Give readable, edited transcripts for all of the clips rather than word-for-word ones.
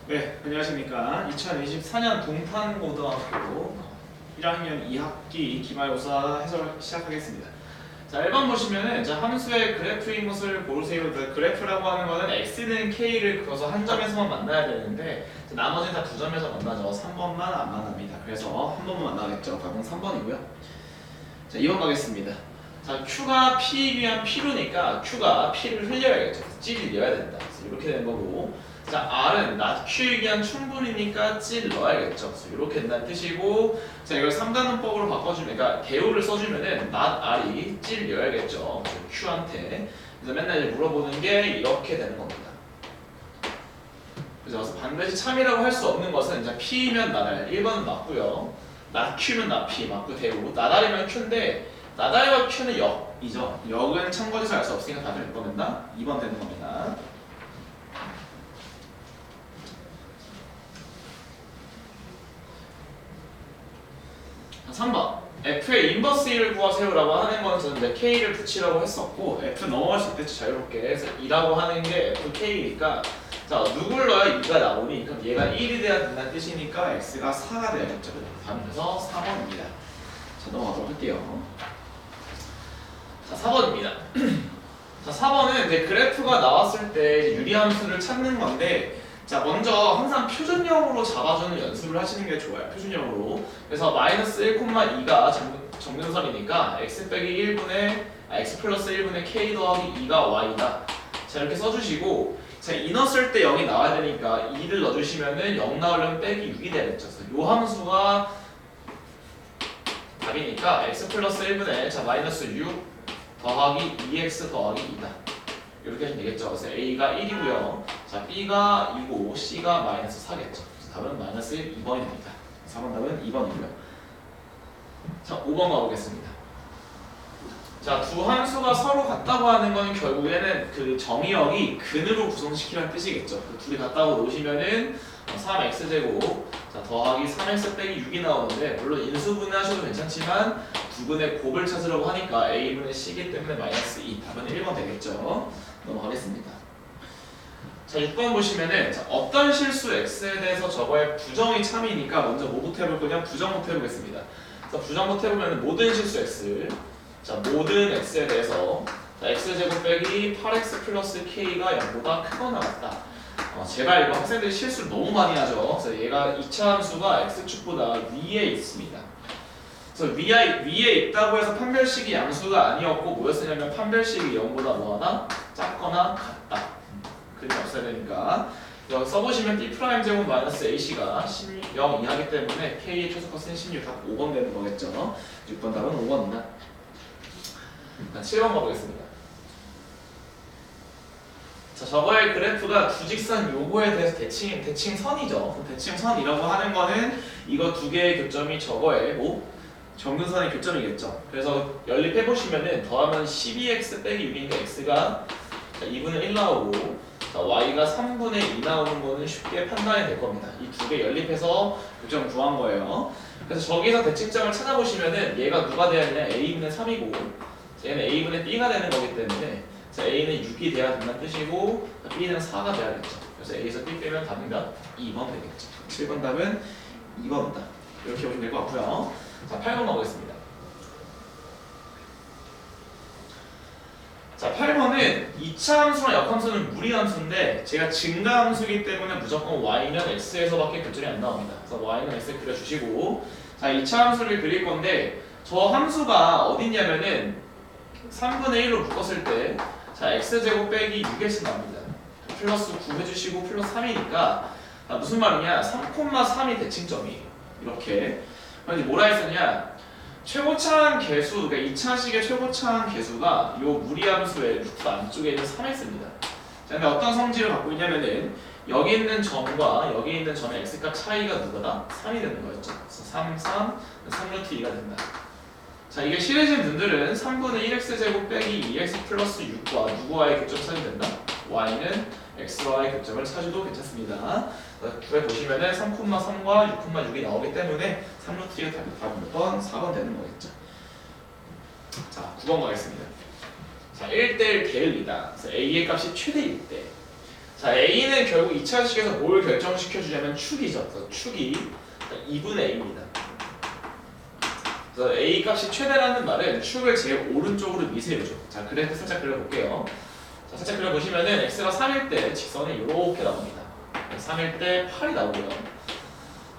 네, 안녕하십니까. 2024년 동탄고등학교 1학년 2학기 기말고사 해설 시작하겠습니다. 자, 1번 보시면은 자, 함수의 그래프인 것을 고르세요. 그래프라고 하는 거는 x는 k를 그어서 한 점에서만 만나야 되는데 나머지는 다 두 점에서 만나죠. 3번만 안 만납니다. 그래서 한 번만 만나겠죠. 답은 3번이고요. 자, 2번 가겠습니다. 자, q가 p에 비한 p루니까 q가 p를 흘려야겠죠. 찌를 넣어야 된다. 그래서 이렇게 된 거고, 자, r은 not q에 비한 충분이니까 찌를 넣어야겠죠. 그래서 이렇게 된다는 뜻이고, 자, 이걸 3단원법으로 바꿔주면, 그러니까 대우를 써주면은 not r이 찌를 넣어야겠죠. q한테. 그래서 맨날 이제 물어보는 게 이렇게 되는 겁니다. 그래서 반드시 참이라고 할 수 없는 것은 이제 p면 나달, 1번은 맞고요. not q면 not p 맞고 대우, 나달이면 q인데 나달과 q는 역이죠. 역은 참고해서 알 수 없으니까 답을 몇 번 된다? 2번 되는 겁니다. 자, 3번 f의 인버스 1을 구하세요라고 하는 건 저는 이제 k를 붙이라고 했었고 f 넘어갈 수 있겠죠. 자유롭게. 그래서 2라고 하는 게 fk니까 자, 누굴 넣어야 2가 나오니? 그럼 얘가 1이 돼야 된다는 뜻이니까 x가 4가 돼야겠죠. 그래서 4번입니다. 자, 넘어가도록 할게요. 자, 4번입니다. 자, 4번은 이제 그래프가 나왔을 때 유리함수를 찾는 건데, 자, 먼저 항상 표준형으로 잡아주는 연습을 하시는 게 좋아요. 표준형으로. 그래서 마이너스 1,2가 정근선이니까 x 빼기 1분의 x 플러스 1분의 k 더하기 2가 y다. 자, 이렇게 써주시고, 자, 이 넣었을 때 0이 나와야 되니까 2를 넣어주시면은 0 나오려면 빼기 6이 되겠죠. 그래서 요 함수가 답이니까 x 플러스 1분의 자 마이너스 6 더하기 2x 더하기 2다. 이렇게 하시면 되겠죠. 그래서 a가 1이고요. 자, b가 2고 c가 마이너스 4겠죠. 그래서 답은 마이너스 1, 2번이 됩니다. 4번 답은 2번이고요. 자, 5번 가보겠습니다. 자, 두 함수가 서로 같다고 하는 건 결국에는 그 정의역이 근으로 구성시키라는 뜻이겠죠. 그 둘이 같다고 놓으시면은 3x제곱 자, 더하기 3x 빼기 6이 나오는데 물론 인수분해 하셔도 괜찮지만 두 분의 곱을 찾으려고 하니까 a분의 c이기 때문에 마이너스 2 답은 1번 되겠죠. 넘어가겠습니다. 자, 6번 보시면은 자, 어떤 실수 x에 대해서 저거의 부정이 참이니까 먼저 뭐부터 해볼 거냐? 부정부터 해보겠습니다. 그래서 부정부터 해보면 모든 실수 x 자, 모든 x에 대해서 자, x제곱 빼기 8x 플러스 k가 0보다 크거나 같다. 제발 이거 학생들이 실수를 너무 많이 하죠. 그래서 얘가 2차 함수가 x축보다 위에 있습니다. 그래서 위에 있다고 해서 판별식이 양수가 아니었고 뭐였냐면 판별식이 0보다 뭐하다? 작거나 같다. 그렇게 없어야 되니까 여기 써보시면 B'제곱 마이너스 AC가 0 이하기 때문에 K의 최소값은 16, 답 5번 되는 거겠죠. 6번 답은 5번입니다. 7번 가보겠습니다. 자, 저거의 그래프가 주직선 요거에 대해서 대칭선이죠. 대칭선이라고 하는 거는 이거 두 개의 교점이 저거에 뭐? 정근선의 교점이겠죠. 그래서 연립해보시면은 더하면 12x 빼기 6이니까 x가 2분의 1 나오고 자, y가 3분의 2 나오는 거는 쉽게 판단이 될 겁니다. 이 두 개 연립해서 교점을 구한 거예요. 그래서 저기서 대칭점을 찾아보시면은 얘가 누가 돼야 되냐? a분의 3이고 얘는 a분의 b가 되는 거기 때문에 자, a는 6이 돼야 된다는 뜻이고 b는 4가 돼야겠죠. 그래서 a에서 b 빼면 답은 몇? 2번 되겠죠. 7번 답은 2번이다. 이렇게 보시면 될 것 같고요. 자, 8번 가보겠습니다. 자, 8번은 2차 함수랑 역함수는 무리함수인데 제가 증가함수이기 때문에 무조건 y는 x에서밖에 교점이 안 나옵니다. 그래서 y는 x 그려주시고 자, 2차 함수를 그릴 건데 저 함수가 어딨냐면은 3분의 1로 묶었을 때 자, x제곱 빼기 6x 나옵니다. 플러스 9 해주시고 플러스 3이니까 무슨 말이냐 3,3이 대칭점이에요. 이렇게 그래서 뭐라 했었냐 최고차항 개수, 그러니까 2차식의 최고차항 개수가 이 무리함수의 루트 안쪽에 있는 3x입니다. 자, 근데 어떤 성질을 갖고 있냐면은 여기 있는 점과 여기 있는 점의 x값 차이가 누구다? 3이 되는 거였죠. 그래서 3, 3루트 2가 된다. 자, 이게 싫으신 분들은 3분의 1x제곱 빼기 2x 플러스 6과 누구와의 교점 찾으면 된다? y는 x와의 교점을 찾아도 괜찮습니다. 구해보시면은 3,3과 6,6이 나오기 때문에 3루트가 답은 몇 번? 4번 되는 거겠죠. 자, 9번 가겠습니다. 자, 1대1 대응이다. 그래서 a의 값이 최대일 때 자, A는 결국 2차식에서 뭘 결정시켜주냐면 축이죠. 그래서 축이 2분의 A입니다. 그래서 A 값이 최대라는 말은 축을 제일 오른쪽으로 미세요죠. 자, 그래프 살짝 그려볼게요. 자, 살짝 그려보시면은 x가 3일 때 직선이 이렇게 나옵니다. 3일 때 8이 나오고요.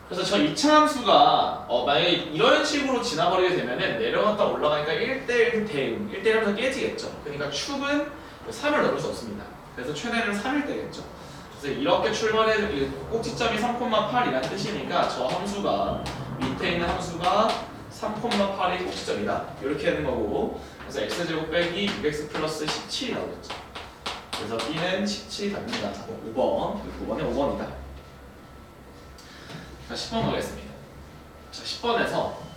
그래서 저 2차 함수가 만약에 이런 식으로 지나버리게 되면은 내려갔다 올라가니까 1대1 대응, 1대1하면서 깨지겠죠. 그러니까 축은 3을 넣을 수 없습니다. 그래서 최대는 3일 때겠죠. 그래서 이렇게 출발해 꼭지점이 3,8이라는 뜻이니까 저 함수가 밑에 있는 함수가 3,8이 꼭지점이다. 이렇게 되는 거고, 그래서 x제곱 빼기 6x 플러스 17이 나오겠죠. 그래서 b는 17이 답니다. 5번, 9번에 5번이다. 자, 10번 가겠습니다. 자, 10번에서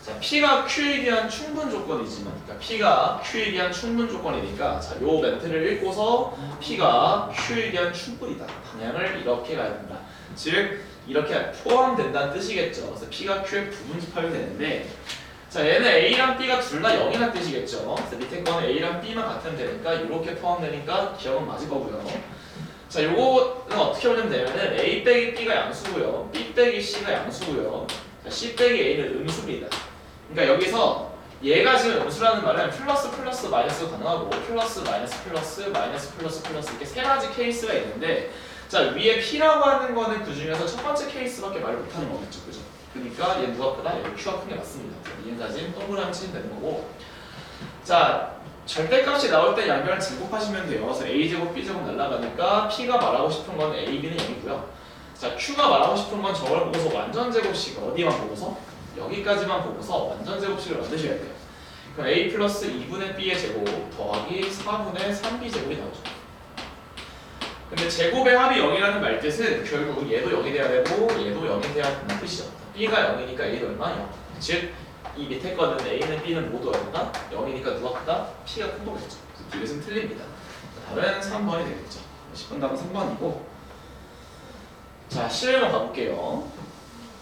자, P가 Q에 대한 충분 조건이지만, 그러니까 P가 Q에 대한 충분 조건이니까, 자, 요 멘트를 읽고서 P가 Q에 대한 충분이다. 방향을 이렇게 가야 된다. 즉, 이렇게 포함된다는 뜻이겠죠. 그래서 P가 Q에 부분집합이 되는데, 자, 얘는 A랑 B가 둘 다 0이라는 뜻이겠죠. 그래서 밑에 거는 A랑 B만 같으면 되니까 이렇게 포함되니까 기억은 맞을 거고요. 자, 요거는 어떻게 보면 되냐면은 A 빼기 B가 양수고요, B 빼기 C가 양수고요, 자, C 빼기 A는 음수입니다. 그러니까 여기서 얘가 지금 음수라는 말은 플러스 플러스 마이너스도 가능하고 플러스 마이너스 플러스 마이너스 플러스 플러스 이렇게 세 가지 케이스가 있는데, 자, 위에 P라고 하는 거는 그 중에서 첫 번째 케이스밖에 말 못하는 거겠죠, 그죠? 그러니까 얘 누가 크다? 얘 Q가 큰 게 맞습니다. 이행사진 동그라미 치면 되는 거고, 자, 절대값이 나올 때 양변을 제곱하시면 돼요. 그래서 A제곱 B제곱 날라가니까 P가 말하고 싶은 건 A, B는 0이고요. 자, Q가 말하고 싶은 건 저걸 보고서 완전 제곱식 어디만 보고서? 여기까지만 보고서 완전 제곱식을 만드셔야 돼요. 그럼 A 플러스 2분의 B의 제곱 더하기 4분의 3B 제곱이 나오죠. 근데 제곱의 합이 0이라는 말뜻은 결국 얘도 0이 돼야 되고 얘도 0이 돼야 된다는 뜻이죠. B가 0이니까 A도 얼마나 0. 즉, 이 밑에 거는 A는 B는 모두 얼마나? 0이니까 누가 크다? P가 큰 거겠죠. 그래서 이것은 틀립니다. 답은 3번이 되겠죠. 10번 답은 3번이고, 자, 실행을 가볼게요.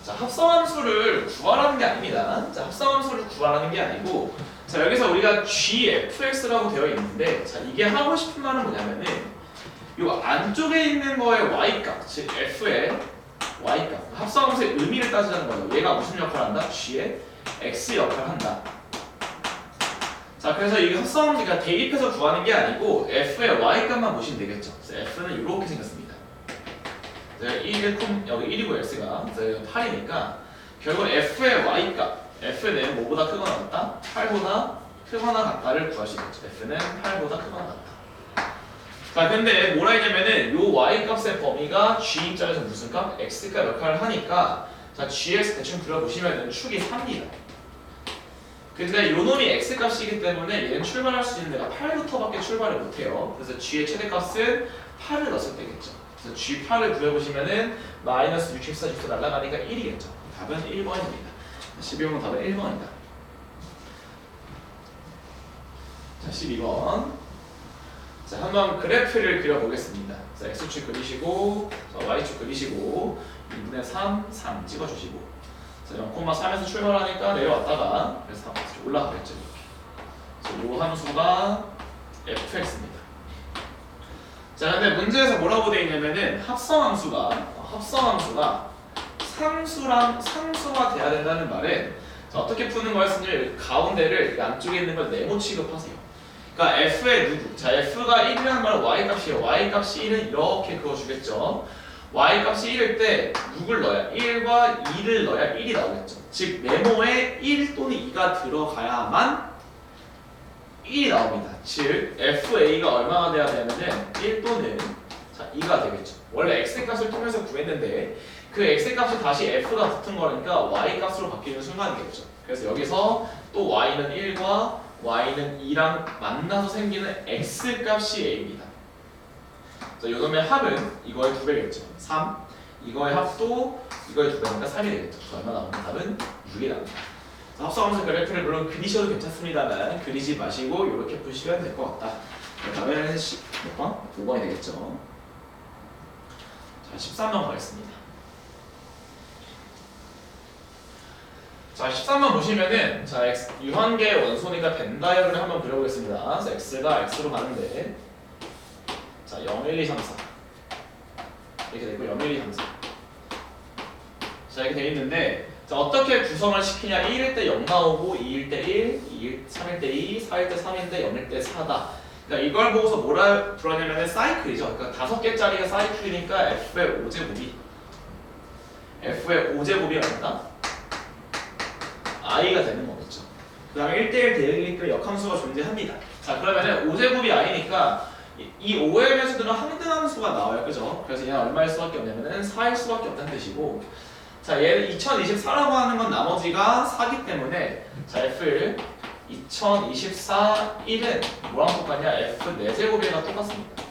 자, 합성함수를 구하라는 게 아닙니다. 자, 합성함수를 구하라는 게 아니고, 자, 여기서 우리가 gfx라고 되어 있는데, 자, 이게 하고 싶은 말은 뭐냐면은 요 안쪽에 있는 거의 y값, 즉 f의 y값, 합성함수의 의미를 따지자는 거예요. 얘가 무슨 역할을 한다? g의 x 역할을 한다. 자, 그래서 이게 합성함수가 대입해서 구하는 게 아니고 f의 y값만 보시면 되겠죠. 그래서 f는 이렇게 생겼습니다. 1, 여기 1이고 x가 8이니까 결국 f의 y값, f는 뭐보다 크거나 같다? 8보다 크거나 같다를 구할 수 있겠죠. f는 8보다 크거나 같다. 자, 근데 뭐라 했냐면은 요 y값의 범위가 g 입장에서 무슨 값? x값 역할을 하니까, 자, gx 대충 그려보시면은 축이 3입니다. 근데 요 놈이 x값이기 때문에 얘는 출발할 수 있는 데가 8부터밖에 출발을 못해요. 그래서 g의 최대값은 8을 넣었을 때겠죠. 그래서 G8을 구해보시면은 마이너스 64, 64 날라가니까 1이겠죠. 답은 1번입니다. 12번은 답은 1번이다. 자, 12번. 자, 한번 그래프를 그려보겠습니다. 자, X축 그리시고, 자, Y축 그리시고, 2분의 3, 3 찍어주시고, 자, 0,3에서 출발하니까 내려왔다가, 그래서 올라가겠죠. 이렇게. 이 함수가 fx입니다. 자, 근데 문제에서 뭐라고 되어 있냐면은 합성함수가 상수와 돼야 된다는 말은, 자, 어떻게 푸는 거였으면 가운데를 양쪽에 있는 걸 네모 취급하세요. 그러니까 f의 누구? 자, f가 1이라는 말은 y값이에요. y값이 1은 이렇게 그어주겠죠. y값이 1일 때 누굴 넣어야? 1과 2를 넣어야 1이 나오겠죠. 즉 네모에 1 또는 2가 들어가야만 1이 나옵니다. 즉 FA가 얼마가 돼야 되냐면은 1 또는, 자, 2가 되겠죠. 원래 X값을 통해서 구했는데 그 X값이 다시 F가 붙은 거니까 Y값으로 바뀌는 순간이겠죠. 그래서 여기서 또 Y는 1과 Y는 2랑 만나서 생기는 X값이 A입니다. 자, 요놈의 합은 이거의 2배겠죠. 3. 이거의 합도 이거의 2배니까 3이 되겠죠. 얼마 나오는 답은 6이 나옵니다. 합성함수 그래프를 물론 그리셔도 괜찮습니다만 그리지 마시고 이렇게 푸시면 될 것 같다. 다음에는 몇 번? 5번이 되겠죠. 자, 13번 가겠습니다. 자, 13번 보시면은, 자, 유한계 원소니까 벤 다이어그램을 한번 그려보겠습니다. 그래서 x가 x로 가는데, 자, 0, 1, 2, 3, 4. 이렇게 되고 연밀히 함수. 자 이렇게 돼 있는데 자 어떻게 구성을 시키냐 1일 때 0 나오고 2일 때 1, 3일 때 2, 4일 때 3인데 0일 때 4다. 그러니까 이걸 보고서 뭐라 불러냐면은 사이클이죠. 그러니까 5개짜리가 사이클이니까 F의 5제곱이 얼마다? I가 되는 거겠죠. 그 다음에 1대1 대응이니까 역함수가 존재합니다. 자 그러면은 5제곱이 I니까 이 OM에서들은 항등함수가 나와요. 그죠? 그래서 얘는 얼마일 수밖에 없냐면은 4일 수밖에 없다는 뜻이고 자 얘는 2024라고 하는 건 나머지가 4기 때문에 자 F를 2024 1은 뭐랑 똑같냐? F 4제곱이랑 똑같습니다.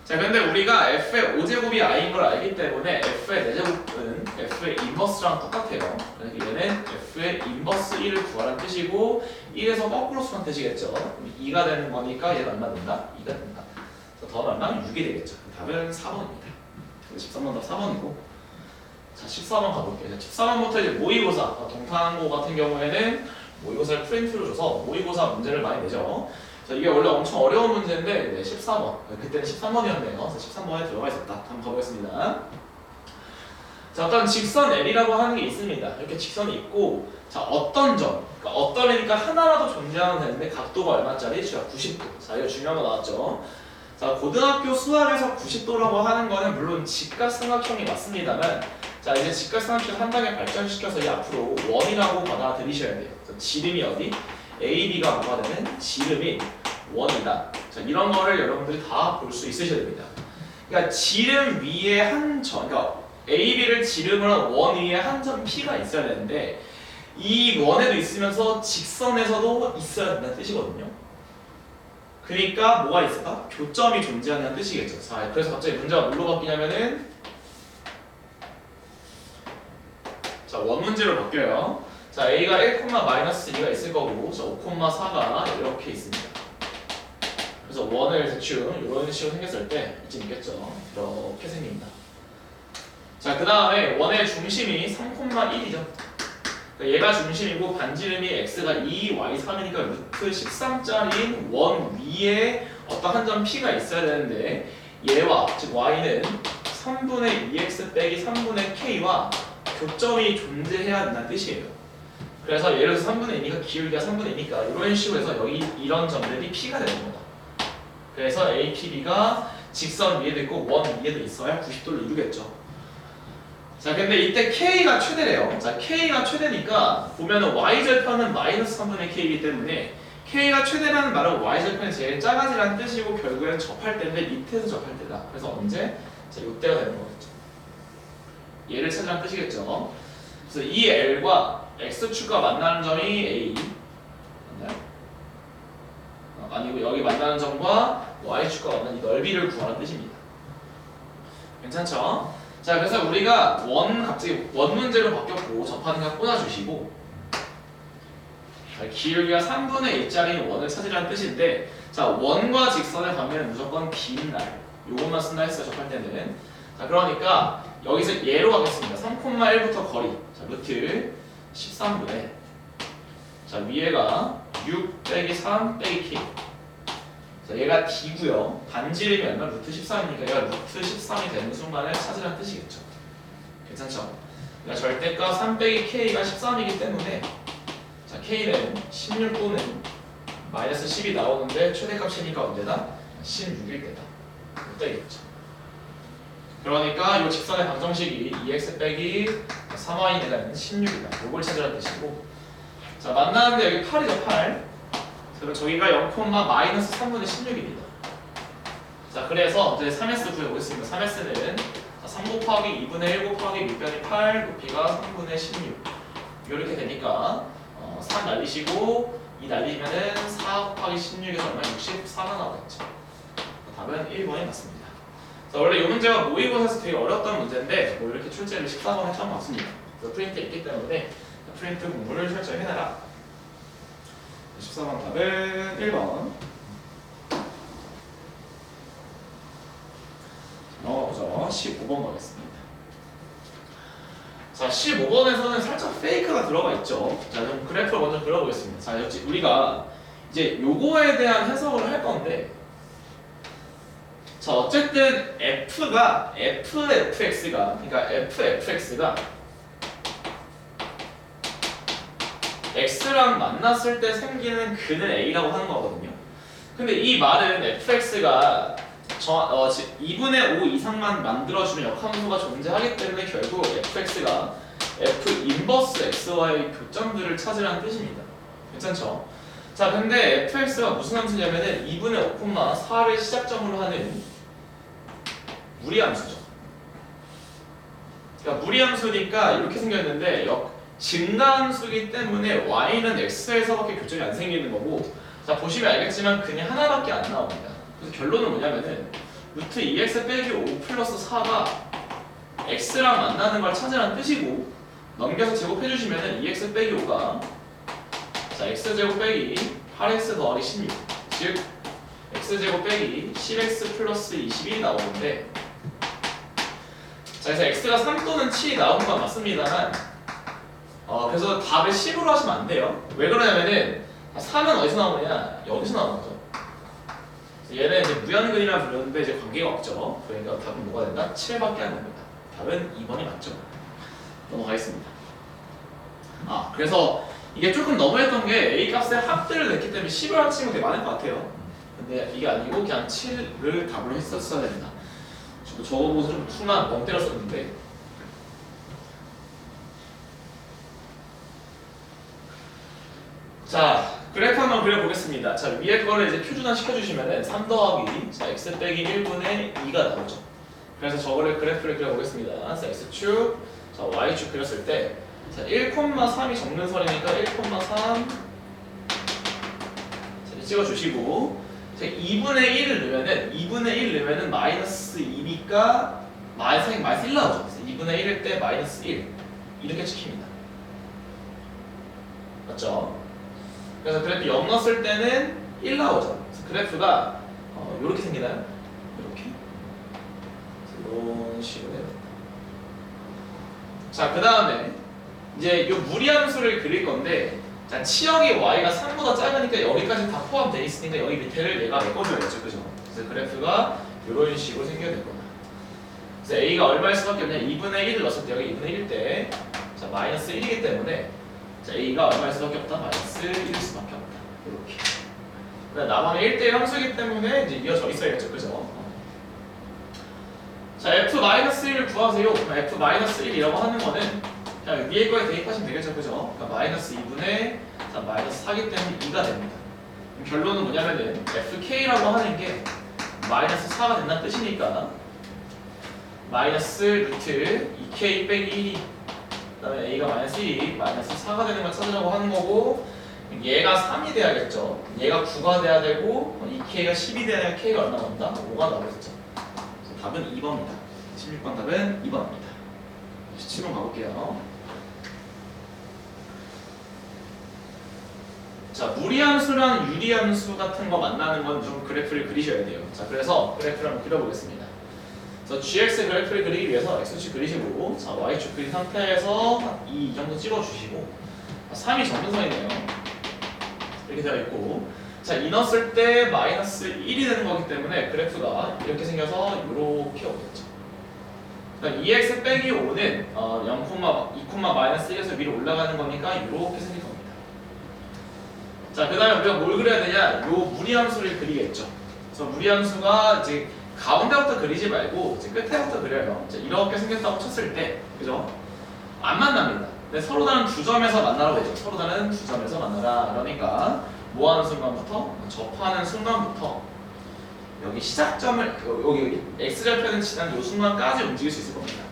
자 근데 우리가 F의 5제곱이 I인 걸 알기 때문에 F의 4제곱은 F의 인버스랑 똑같아요. 그러니까 얘는 F의 인버스 1을 구하라는 뜻이고 1에서 거꾸로 수란 뜻이겠죠. 2가 되는 거니까 얘는 얼마 된다? 2가 된다. 그래서 더는 얼마? 6이 되겠죠. 답은 4번입니다. 13번 답 4번이고 자 14번 가볼게요. 14번부터 이제 모의고사 동탄고 같은 경우에는 모의고사를 프린트로 줘서 모의고사 문제를 많이 내죠. 자 이게 원래 엄청 어려운 문제인데 네, 14번 그때는 13번이었네요. 그래서 13번에 들어가 있었다. 한번 가보겠습니다. 자 어떤 직선 L이라고 하는 게 있습니다. 이렇게 직선이 있고 자 어떤 점 그러니까 어떤이니까 하나라도 존재하면 되는데 각도가 얼마짜리? 90도. 자 이거 중요한 거 나왔죠. 자 고등학교 수학에서 90도라고 하는 거는 물론 직각삼각형이 맞습니다만 자 이제 직각삼각형 한 단계 발전시켜서 이 앞으로 원이라고 받아들이셔야 돼요. 그래서 지름이 어디? AB가 뭐가 되는? 지름이 원이다. 자 이런 거를 여러분들이 다 볼 수 있으셔야 됩니다. 그러니까 지름 위에 한 점, 그러니까 AB를 지름을 한 원 위에 한 점 P가 있어야 되는데 이 원에도 있으면서 직선에서도 있어야 된다는 뜻이거든요. 그러니까 뭐가 있을까? 교점이 존재한다는 뜻이겠죠. 자 그래서 갑자기 문제가 뭘로 바뀌냐면은 자 원문제로 바뀌어요. 자 A가 1,-2가 있을 거고 자 5,4가 이렇게 있습니다. 그래서 원을 대충 이런 식으로 생겼을 때 이쯤 있겠죠. 이렇게 생깁니다. 자 그 다음에 원의 중심이 3,1이죠. 그러니까 얘가 중심이고 반지름이 x가 2, y 3이니까 루트 13짜리인 원 위에 어떤 한 점 P가 있어야 되는데 얘와 즉 y는 3분의 2x 빼기 3분의 k와 교점이 존재해야 된다는 뜻이에요. 그래서 예를 들어서 3분의 2니까 기울기가 3분의 2니까 이런 식으로 해서 여기 이런 점들이 P가 되는 거다. 그래서 APB가 직선 위에도 있고 원 위에도 있어야 90도를 이루겠죠. 자 근데 이때 K가 최대래요. 자 K가 최대니까 보면은 Y절편은 마이너스 3분의 K이기 때문에 K가 최대라는 말은 Y절편이 제일 작아지라는 뜻이고 결국에는 접할 때인데 밑에서 접할 때다. 그래서 언제? 자 이때가 되는 거겠죠. 얘를 찾으라는 뜻이겠죠. 그래서 이 L과 X축과 만나는 점이 A 맞나요? 아니고 여기 만나는 점과 Y축과 만나는 이 넓이를 구하는 뜻입니다. 괜찮죠? 자 그래서 우리가 갑자기 원 문제로 바뀌었고 접하는 거 꽂아주시고 기울기가 3분의 2짜리 원을 찾으라는 뜻인데 자 원과 직선의 관계는 무조건 긴 날 요것만 쓴다 했어요. 접할 때는 자 그러니까 여기서 예로 가겠습니다. 3,1부터 거리 자 루트 13분의 자 위에가 6 빼기 3 빼기 k 자 얘가 D고요. 반지름이 얼마? 루트 13이니까 얘가 루트 13이 되는 순간을 찾으라는 뜻이겠죠. 괜찮죠? 그러니까 절대값 3 빼기 K가 13이기 때문에 자 K는 16 또는 마이너스 10이 나오는데 최대값이니까 언제다? 16일 때다. 그때겠죠. 그러니까 이 직선의 방정식이 2x 빼기 3y 내가 16이다. 요걸 찾으라는 뜻이고 자 만나는데 여기 8이죠. 8 그럼 저기가 0,-3분의 16입니다. 자 그래서 이제 3s 구해보겠습니다. 3s는 3 곱하기 2분의 1 곱하기 밑변이 8 높이가 3분의 16 이렇게 되니까 3 날리시고 2 날리면은 4 곱하기 16에서 얼마? 64가 나오겠죠. 답은 1번이 맞습니다. 자 원래 이 문제가 모의고사에서 되게 어려웠던 문제인데 뭐 이렇게 출제를 14번 했던 것 같습니다. 그래서 프린트에 있기 때문에 프린트 공부를 철저히 해놔라. 14번 답은 1번. 넘어가보죠. 15번 가겠습니다. 자 15번에서는 살짝 페이크가 들어가 있죠. 자 그럼 그래프를 먼저 그려보겠습니다. 자 우리가 이제 요거에 대한 해석을 할 건데 자 어쨌든 fx가 x랑 만났을 때 생기는 근을 a라고 하는 거거든요. 근데 이 말은 fx가 2분의 5 이상만 만들어주는 역함수가 존재하기 때문에 결국 fx가 f 인버스 xy 교점들을 찾으라는 뜻입니다. 괜찮죠? 자 근데 fx가 무슨 함수냐면은 2분의 5,4를 시작점으로 하는 무리함수죠. 그러니까 무리함수니까 이렇게 생겼는데 증가함수이기 때문에 y는 x에서밖에 교점이 안 생기는 거고, 자 보시면 알겠지만 그냥 하나밖에 안 나옵니다. 그래서 결론은 뭐냐면은 루트 2x 빼기 5 플러스 4가 x랑 만나는 걸 찾으라는 뜻이고, 넘겨서 제곱해주시면은 2x 빼기 5가 자 x제곱 빼기 8x 더하기 16, 즉 x제곱 빼기 10x 플러스 21이 나오는데, 자 그래서 x가 3 또는 7이 나오는 건 맞습니다만 그래서 답을 10으로 하시면 안 돼요. 왜 그러냐면은 3은 어디서 나오느냐? 여기서 나오는 거죠. 얘는 이제 무연근이라 부르는데 이제 관계가 없죠. 그러니까 답은 뭐가 된다? 7밖에 안 됩니다. 답은 2번이 맞죠. 넘어가겠습니다. 그래서 이게 조금 너무했던 게 A 값의 합들을 냈기 때문에 10을 한 친구 되게 많을 것 같아요. 근데 이게 아니고 그냥 7을 답으로 했었어야 됩니다. 저거 보고서 좀 순간 멍 때렸었는데, 자 그래프 한번 그려보겠습니다. 자 위에 거를 이제 표준화 시켜주시면은 3 더하기 자 x 빼기 1분의 2가 나오죠. 그래서 저거를 그래프를 그려보겠습니다. 자 x축, 자 y축 그렸을 때 자 1,3이 정근선이니까 1,3 자, 찍어주시고, 자 2분의 1 넣으면은 마이너스 2니까 마이너스 1 나오죠. 그래서 2분의 1일 때 마이너스 1 이렇게 찍힙니다. 맞죠? 그래서 그래프 0 넣었을 때는 1 나오죠. 그래서 그래프가 이렇게 생기나요? 이렇게 이런 식으로 해요. 자 그 다음에 이제 이 무리함수를 그릴 건데, 자 치역이 y가 3보다 작으니까 여기까지 다 포함되어 있으니까 여기 밑에를 얘가 메꿔줘야죠, 그죠? 그래서 그래프가 이런 식으로 생겨야 될 거다. 그래서 a가 얼마일 수밖에 없냐? 2분의 1을 넣었을 때 여기 2분의 1일 때 자 마이너스 1이기 때문에 자 a가 얼마일 수밖에 없다? 마이너스 1일 수밖에 없다. 이렇게. 그러니까 나방의 1대1 함수이기 때문에 이제 이어져 있어야겠죠, 그죠? 자 f-1을 구하세요. f-1이라고 하는 거는 그냥 위에 거에 대입하시면 되겠죠, 그죠? 그러니까 마이너스 2분의 자 마이너스 4기 때문에 2가 됩니다. 결론은 뭐냐면은 fk라고 하는 게 마이너스 4가 된다는 뜻이니까 마이너스 루트 2k 빼기 1이 그 다음에 a가 마이너스 1이 마이너스 4가 되는 걸 찾으려고 하는 거고, 얘가 3이 돼야겠죠. 얘가 9가 돼야 되고 2k가 10이 돼야 k가 얼마 나온다? 5가 나오겠죠. 그래서 답은 2번입니다. 16번 답은 2번입니다. 17번 가볼게요. 자 무리함수랑 유리함수 같은 거 만나는 건 좀 그래프를 그리셔야 돼요. 자 그래서 그래프를 한번 그려보겠습니다. 그래서 gx 그래프를 그리기 위해서 x축 그리시고, 자 y축 그린 상태에서 이 정도 찍어주시고, 3이 정근선이네요. 이렇게 되어 있고, 자 이 넣었을 때 마이너스 1이 되는 거기 때문에 그래프가 이렇게 생겨서 이렇게 오겠죠. 그다음 2x 빼기 5는 2, 마이너스 1에서 위로 올라가는 거니까 이렇게 생길 겁니다. 자 그다음에 우리가 뭘 그려야 되냐? 요 무리함수를 그리겠죠. 그래서 무리함수가 이제 가운데부터 그리지 말고 이제 끝에부터 그려요. 이제 이렇게 생겼다고 쳤을 때, 그죠? 안 만납니다. 근데 서로 다른 두 점에서 만나라고 했죠. 서로 다른 두 점에서 만나라. 그러니까 뭐 하는 순간부터? 접하는 순간부터 여기 시작점을 여기 x절편은 지난 이 순간까지 움직일 수 있을 겁니다.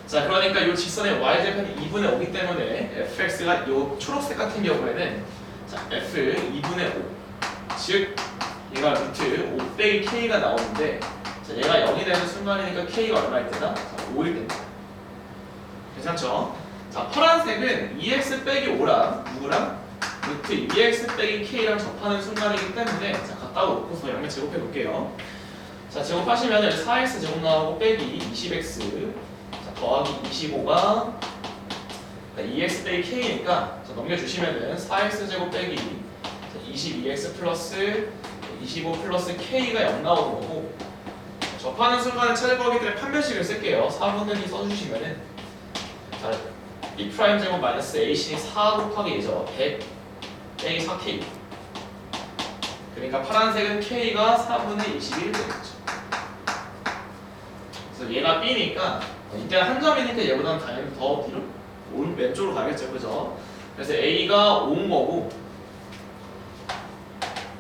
자 그러니까 이 직선의 y절편이 2분의 5이기 때문에 fx가 이 초록색 같은 경우에는 자 f 2분의 5, 즉 얘가 루트 5 빼기 k가 나오는데, 자 얘가 0이 되는 순간이니까 k가 얼마일 때다? 자 5일 때입니다. 괜찮죠? 자 파란색은 2x 빼기 5랑 누구랑? 루트 2x 빼기 k랑 접하는 순간이기 때문에 자 갖다 놓고서 양면 제곱해 볼게요. 자 제곱하시면 4x 제곱 나오고 빼기 20x 자 더하기 25가 2x 빼기 k니까 자 넘겨주시면은 4x 제곱 빼기 22x 플러스 25 플러스 k가 0 나오는 거고, 접하는 순간에 찾을 거기 때문에 판별식을 쓸게요. 4분의 1 써주시면은 자, B 프라임 제곱 마이너스 A 신이 4 곱하기 2죠. 100 빼기 4K. 그러니까 파란색은 K가 4분의 21 되겠죠. 그래서 얘가 B니까 이때는 한 점이니까 얘보다는 당연히 더 뒤로 왼쪽으로 가겠죠, 그죠? 그래서 A가 5인 거고,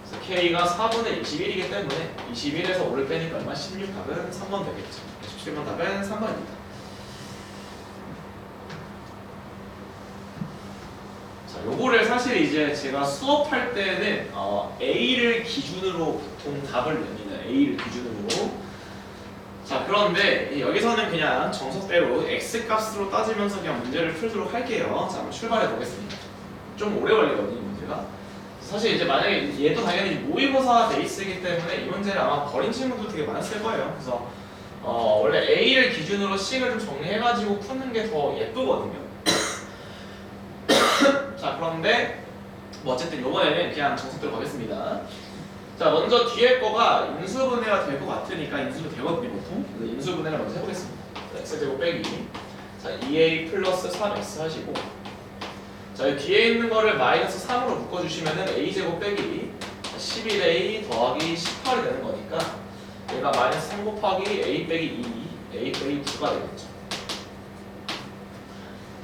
그래서 K가 4분의 21이기 때문에 21에서 5를 빼니까 얼마? 16 답은 3번 되겠죠. 17번 답은 3번입니다. 자, 요거를 사실 이제 제가 수업할 때는 A를 기준으로 보통 답을 냅니다. A를 기준으로. 자, 그런데 여기서는 그냥 정석대로 x 값으로 따지면서 그냥 문제를 풀도록 할게요. 자, 한번 출발해 보겠습니다. 좀 오래 걸리거든요, 이 문제가. 사실 이제 만약에 얘도 당연히 모의고사 베이스이기 때문에 이 문제를 아마 버린 친구도 되게 많았을 거예요. 그래서 원래 A를 기준으로 C를 좀 정리해가지고 푸는 게 더 예쁘거든요. 자, 그런데 뭐 어쨌든 이번에는 그냥 정석대로 가겠습니다. 자, 먼저 뒤에 거가 인수분해가 될 것 같으니까 인수분 되거든요, 보통. 그래서 인수분해를 먼저 해보겠습니다. 자, x제곱 빼기. 자, 2a 플러스 3x 하시고. 자, 이 뒤에 있는 거를 마이너스 3으로 묶어주시면은 a제곱 빼기 11a 더하기 18이 되는 거니까 얘가 마이너스 3 곱하기 a 빼기 2, a 빼기 9가 되겠죠.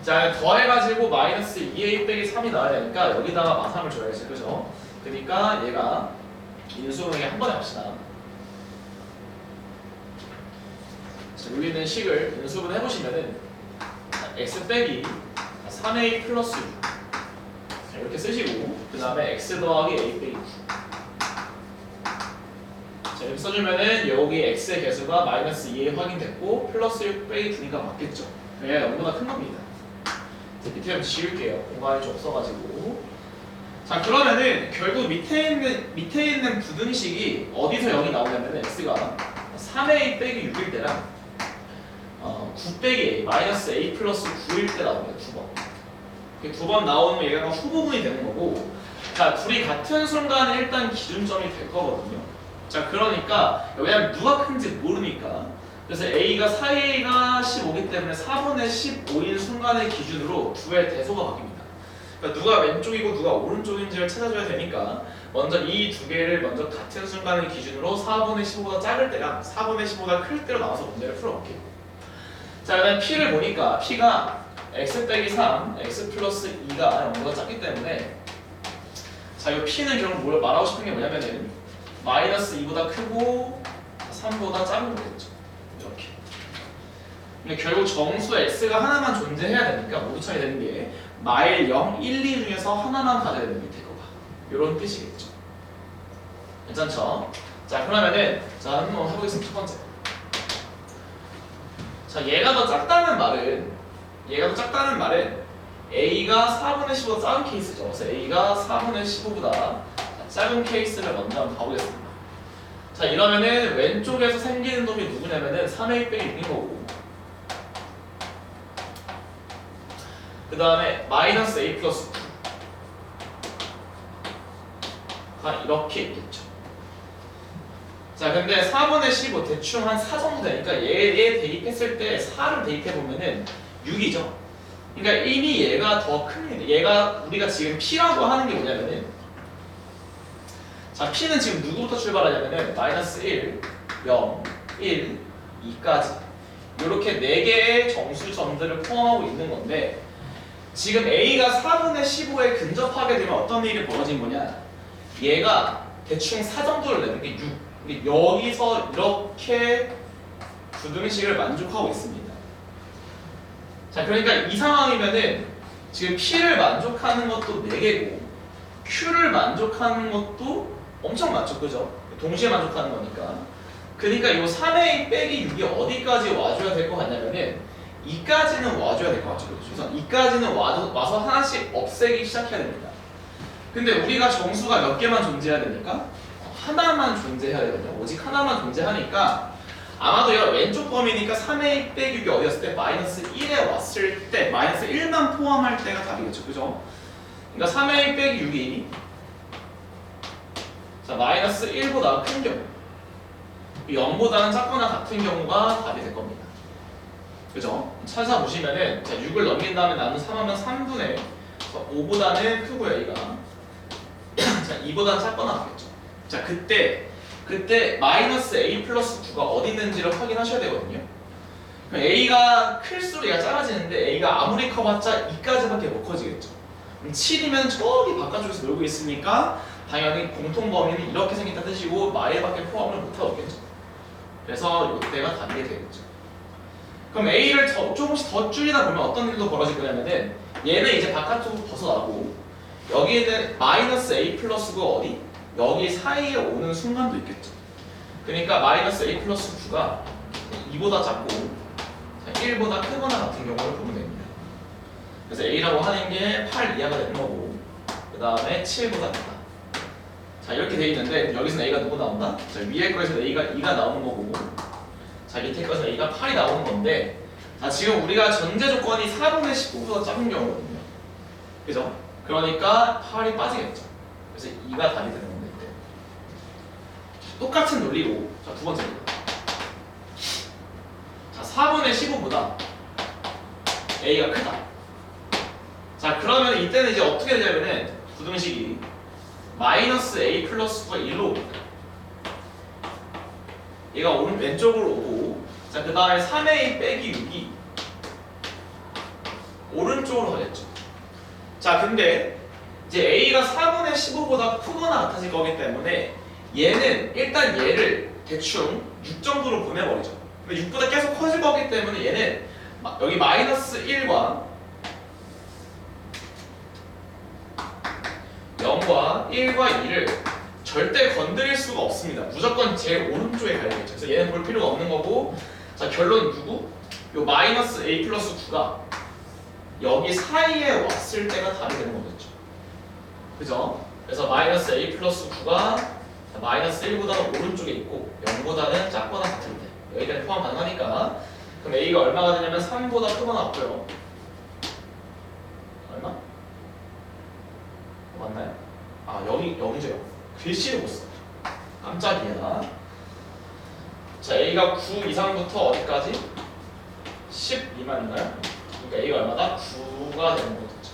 자, 더해가지고 마이너스 2a 빼기 3이 나와야 되니까 여기다가 마삼을 줘야지, 그죠? 그러니까 얘가 인수분해 한 번에 합시다. 자, 여기 있는 식을 인수분해 해보시면은 x 빼기 3a 플러스 6 자, 이렇게 쓰시고 그 다음에 x 더하기 a 빼기 9 자, 이렇게 써주면은 여기 x의 개수가 마이너스 2a 확인됐고 플러스 6 빼기 9니까 맞겠죠. 얘가 0보다 큰 겁니다. 밑에 좀 지울게요. 공간이 좀 없어가지고. 자, 그러면은 결국 밑에 있는 부등식이 어디서 0이 나오냐면 x가 3a 빼기 6일 때랑 9 빼기 a 마이너스 a 플러스 9일 때 나옵니다. 두 번. 두 번 나오면 얘가 후부분이 되는 거고, 자, 둘이 같은 순간에 일단 기준점이 될 거거든요. 자, 그러니까 왜냐면 누가 큰지 모르니까. 그래서 a가 4a가 15이기 때문에 4분의 15인 순간의 기준으로 두의 대소가 바뀝니다. 그러니까 누가 왼쪽이고 누가 오른쪽인지를 찾아줘야 되니까 먼저 이 두 개를 먼저 같은 순간을 기준으로 4분의 15보다 작을 때랑 4분의 15보다 클 때로 나와서 문제를 풀어볼게요. 자, 그다음 p를 보니까 p가 x 빼기 3, x 플러스 2가 0보다 작기 때문에 자, 이 p는 결국 뭘 말하고 싶은 게 뭐냐면은 마이너스 2보다 크고 3보다 작은 거겠죠. 이렇게. 근데 결국 정수 x가 하나만 존재해야 되니까 모두 차이 되는 게 마일 0, 1, 2 중에서 하나만 가져야 되는 밑에 거가 이런 뜻이겠죠. 괜찮죠? 자, 그러면은 자, 한번 해보겠습니다. 첫 번째. 자, 얘가 더 작다는 말은 a가 4분의 15보다 작은 케이스죠. 그래서 a가 4분의 15보다 작은 케이스를 먼저 한번 봐보겠습니다. 자, 이러면은 왼쪽에서 생기는 놈이 누구냐면은 3a 빼기 6인 거고, 그 다음에 마이너스 a 플러스 9가 이렇게 있겠죠. 자, 근데 4분의 15 대충 한 4 정도 되니까 얘 대입했을 때 4를 대입해보면은 6이죠. 그러니까 이미 얘가 더 큽니다. 얘가 우리가 지금 P라고 하는 게 뭐냐면은, 자, P는 지금 누구부터 출발하냐면은 마이너스 1, 0, 1, 2까지 이렇게 4개의 정수점들을 포함하고 있는 건데, 지금 A가 4분의 15에 근접하게 되면 어떤 일이 벌어진 거냐, 얘가 대충 4 정도를 내는 게 6. 여기서 이렇게 부등식을 만족하고 있습니다. 자, 그러니까 이 상황이면은 지금 P를 만족하는 것도 4개고 Q를 만족하는 것도 엄청 많죠, 그죠? 동시에 만족하는 거니까. 그러니까 이 3a 빼기 6이 어디까지 와줘야 될 것 같냐면은 2까지는 와줘야 될 것 같죠. 그래서 2까지는 와서 하나씩 없애기 시작해야 됩니다. 근데 우리가 정수가 몇 개만 존재해야 되니까 하나만 존재해야 되거든요. 오직 하나만 존재하니까 아마도 얘가 왼쪽 범위니까 3a 빼기 6이 어디였을 때 마이너스 1에 왔을 때 마이너스 1만 포함할 때가 답이겠죠. 그죠? 그러니까 3a 빼기 6이 자, 마이너스 1보다 큰 경우, 0보다는 작거나 같은 경우가 답이 될 겁니다. 그죠? 찾아보시면은 자 6을 넘긴 다음에 남은 3하면 3분의 5보다는 크고요 A가 자 2보다는 작거나 같겠죠. 자 그때 마이너스 A 플러스 9가 어디 있는지를 확인하셔야 되거든요. 그럼 A가 클수록 얘가 작아지는데 A가 아무리 커봤자 2까지밖에 못 커지겠죠. 그럼 7이면 저기 바깥쪽에서 놀고 있으니까 당연히 공통 범위는 이렇게 생겼다 뜻이고 마일밖에 포함을 못하겠죠. 그래서 이때가 답이 되겠죠. 그럼 A를 조금씩 더 줄이다 보면 어떤 일도 벌어질 거냐면은 얘는 이제 바깥쪽으로 벗어나고 여기에는 마이너스 A 플러스 9가 어디? 여기 사이에 오는 순간도 있겠죠. 그러니까 마이너스 A 플러스 9가 2보다 작고 1보다 크거나 같은 경우를 보면 됩니다. 그래서 A라고 하는 게 8 이하가 되는 거고 그 다음에 7보다 크다. 자 이렇게 돼 있는데 여기서는 A가 누구 나온다? 자 위에 거에서 A가 2가 나오는 거고 자 밑에 거에서 A가 8이 나오는 건데 자 지금 우리가 전제 조건이 4분의 19보다 작은 경우거든요. 그죠? 그러니까 8이 빠지겠죠. 그래서 2가 답이 되는 건데 이때. 똑같은 논리로 자 두 번째입니다. 자 4분의 15보다 A가 크다. 자 그러면 이때는 이제 어떻게 되냐면은 부등식이 마이너스 A 플러스 9가 1로 옵니다. 얘가 왼쪽으로 오고 자 그 다음에 3A 빼기 6이 오른쪽으로 가겠죠. 자 근데 이제 A가 4분의 15보다 크거나 같아질 거기 때문에 얘는 일단 얘를 대충 6 정도로 보내버리죠. 근데 6보다 계속 커질 거기 때문에 얘는 여기 마이너스 1과 0과 1과 2를 절대 건드릴 수가 없습니다. 무조건 제일 오른쪽에 가야겠죠. 그래서 얘는 볼 필요가 없는 거고 자 결론 누구? 요 마이너스 A 플러스 9가 여기 사이에 왔을 때가 답이 되는 거겠죠. 그죠? 그래서 마이너스 A 플러스 9가 마이너스 1보다는 오른쪽에 있고 0보다는 작거나 같을 때 여기까지 포함 가능하니까 그럼 A가 얼마가 되냐면 3보다 크거나 같고요. 얼마? 맞나요? 아 여기죠. 글씨를 못 써. 깜짝이야. 자 A가 9 이상부터 어디까지? 10 미만인가요? 그러니까 A가 얼마다? 9가 되는 거겠죠.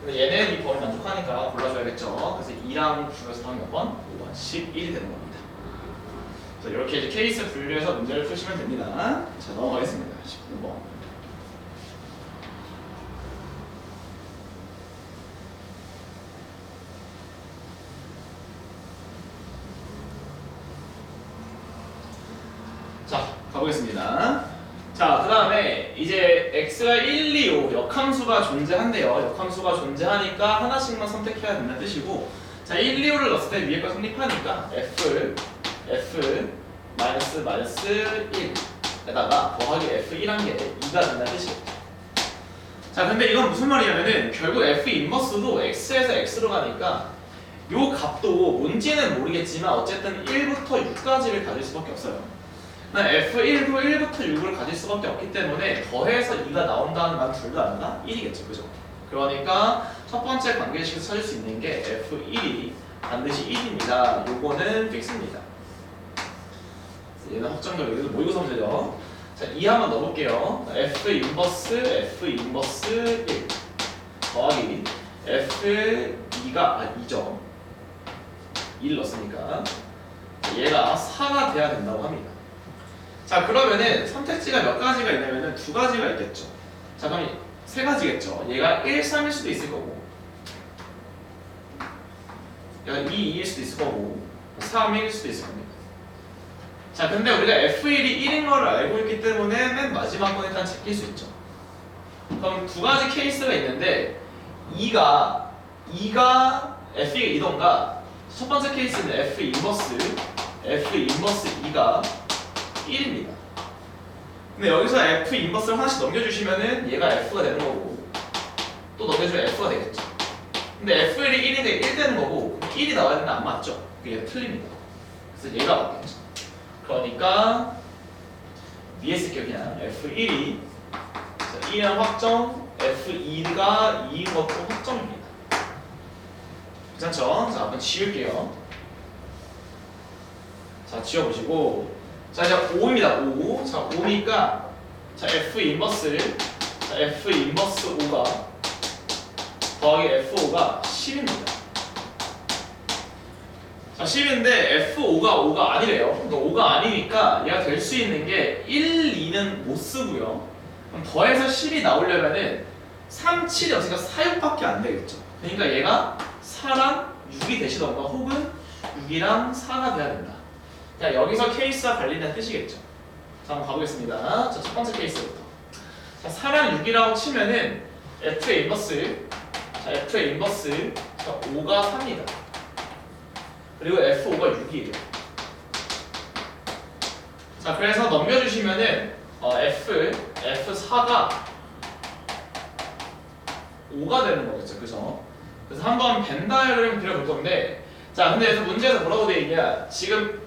근데 얘는 이 범위 만족하니까 골라줘야겠죠. 그래서 2랑 9에서 다음 몇 번? 5번 11이 되는 겁니다. 그래서 이렇게 이제 케이스 분류해서 문제를 푸시면 됩니다. 자 넘어가겠습니다. 19번. 자 가보겠습니다. 자 그 다음에 이제 x가 1, 2, 5 역함수가 존재한대요. 역함수가 존재하니까 하나씩만 선택해야 된다는 뜻이고 자 1, 2, 5를 넣었을 때 위에 거 성립하니까 f 마이너스 1에다가 더하기 f1한 게 2가 된다는 뜻이겠죠. 자 근데 이건 무슨 말이냐면은 결국 f 인버스도 x에서 x로 가니까 요 값도 뭔지는 모르겠지만 어쨌든 1부터 6까지를 가질 수밖에 없어요. F1도 1부터 6을 가질 수밖에 없기 때문에 더해서 2가 나온다는 말 둘 다 아니라 1이겠죠. 그죠? 그러니까 첫 번째 관계식에서 찾을 수 있는 게 F1이 반드시 1입니다. 요거는 픽스입니다. 얘는 확정적 여기서 모의고사 문제죠. 자, 2 한번 넣어볼게요. F 인버스 1 더하기 F2가 2죠. 1 넣었으니까 얘가 4가 돼야 된다고 합니다. 자 그러면은 선택지가 몇 가지가 있냐면은 두 가지가 있겠죠. 자 그럼 세 가지겠죠. 얘가 1, 3일 수도 있을 거고 얘가 2, 2일 수도 있을 거고 3, 1일 수도 있을 겁니다. 자 근데 우리가 F1이 1인 거를 알고 있기 때문에 맨 마지막 건 일단 제낄 수 있죠. 그럼 두 가지 케이스가 있는데 2가 F2가 2던가 첫 번째 케이스는 F 인버스 2가 1입니다. 근데 여기서 F 인버스를 하나씩 넘겨주시면은 얘가 F가 되는 거고 또 넘겨주면 F가 되겠죠. 근데 F1이 1인데 1 되는 거고 1이 나와야 되는데 안 맞죠? 그게 틀립니다. 그래서 얘가 맞겠죠. 그러니까 위에 쓸게요. 그냥 F1이 1이랑 확정 F2가 2인 것도 확정입니다. 괜찮죠? 자 한번 지울게요. 자 자 지워보시고 자 이제 5입니다. 5. 자 5니까 자 F 인버스 자 F 인버스 5가 더하기 F5가 10입니다. 자 10인데 F5가 5가 아니래요. 그러니까 5가 아니니까 얘가 될 수 있는 게 1, 2는 못 쓰고요. 그럼 더해서 10이 나오려면은 3, 7이 없으니까 4, 6밖에 안 되겠죠. 그러니까 얘가 4랑 6이 되시던가 혹은 6이랑 4가 돼야 된다. 자 여기서 케이스와 관련된 뜻이겠죠. 자 한번 가보겠습니다. 자 첫 번째 케이스부터. 자 4랑 6이라고 치면은 F의 인버스 자 F의 인버스 자 5가 3이다. 그리고 F5가 6이에요. 자 그래서 넘겨주시면은 F4가 5가 되는 거겠죠, 그죠? 그래서 한번 벤 다이어그램을 그려볼 건데, 자 근데 여기서 문제에서 뭐라고 되어 있냐? 지금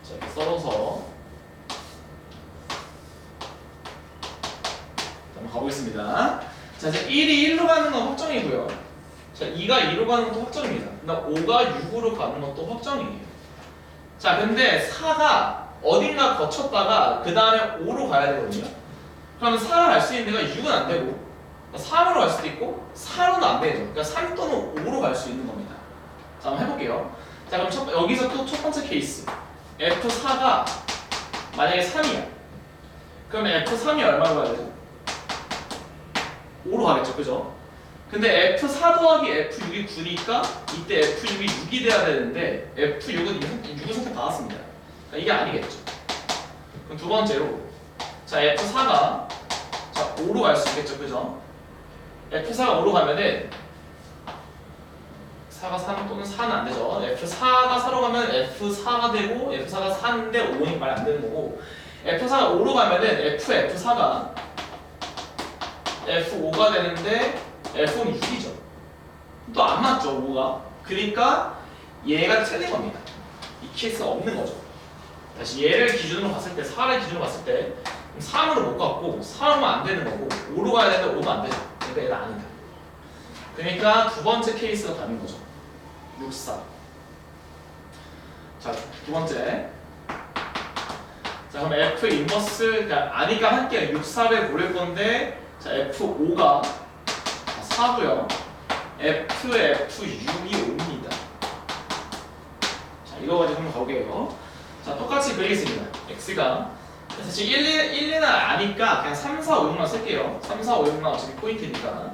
자 이렇게 썰어서 한번 가보겠습니다. 자 이제 1이 1로 가는 건 확정이고요. 자 2가 2로 가는 것도 확정입니다. 그다음 5가 6으로 가는 것도 확정이에요. 자 근데 4가 어딘가 거쳤다가 그 다음에 5로 가야 되거든요. 그러면 4를 갈 수 있는 데가 6은 안 되고 3으로 갈 수도 있고 4로는 안 되죠. 그러니까 3 또는 5로 갈 수 있는 겁니다. 자 한번 해볼게요. 자 그럼 여기서 또 첫 번째 케이스 F4가 만약에 3이야. 그러면 F3이 얼마로 가야 되죠? 5로 가겠죠, 그죠? 근데 F4 더하기 F6이 9니까 이때 F6이 6이 돼야 되는데 F6은 6을 선택 받았습니다. 그러니까 이게 아니겠죠. 그럼 두 번째로 자 F4가 자 5로 갈 수 있겠죠, 그죠? F4가 5로 가면은 4가 3 또는 4는 안 되죠. F4가 4로 가면 F4가 되고 F4가 4인데 5는 말이 안 되는 거고 F4가 5로 가면은 F4가 F5가 되는데 F는 6이죠. 또 안 맞죠, 5가. 그러니까 얘가 틀린 겁니다. 이 케이스가 없는 거죠. 다시 얘를 기준으로 봤을 때, 4를 기준으로 봤을 때 3으로 못 갔고 4로만 안 되는 거고 5로 가야 되는데 5는 안 되죠. 그러니까 얘는 아니다. 그러니까 두 번째 케이스가 답인 거죠. 6, 4. 자, 두 번째. 자, 그럼 F 인버스, 그러니까 아니까 할게요. 6, 4를 고를 건데 자, F5가 4고요. F6이 5입니다. 자, 이거 가지고 한번 가볼게요. 자, 똑같이 그리겠습니다. X가 사실 1, 2는 아니까 그냥 3, 4, 5, 6만 쓸게요. 3, 4, 5, 6만 어차피 포인트니까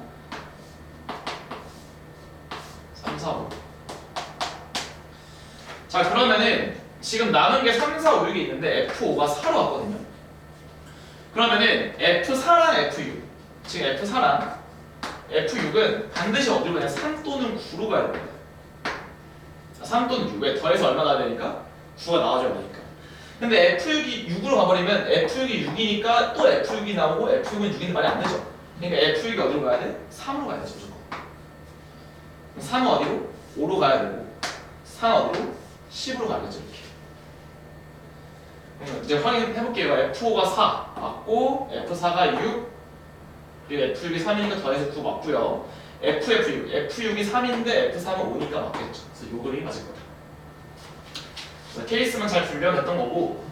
3, 4, 5. 자, 그러면은 지금 남은 게 3, 4, 5, 6이 있는데 F5가 4로 왔거든요. 그러면은 F4랑 F6 지금 F4랑 F6은 반드시 어디로 가냐? 3 또는 9로 가야 됩니다. 3 또는 6에 더해서 얼마 나와야 되니까? 9가 나와줘야 되니까. 근데 F6이 6으로 가버리면 F6이 6이니까 또 F6이 나오고 F6은 6인데 말이 안 되죠. 그러니까 F6이 어디로 가야 돼? 3으로 가야 되죠, 무조건. 3은 어디로? 5로 가야 되고 4는 어디로? 10으로 가야겠죠, 이렇게. 이제 확인해볼게요. F5가 4 맞고 F4가 6 그리고 F6이 3이니까 더해서 9 맞고요. F6이 3인데 F3은 5니까 맞겠죠. 그래서 요 그림이 맞을 거다. 그래서 케이스만 잘 분류가 됐던 거고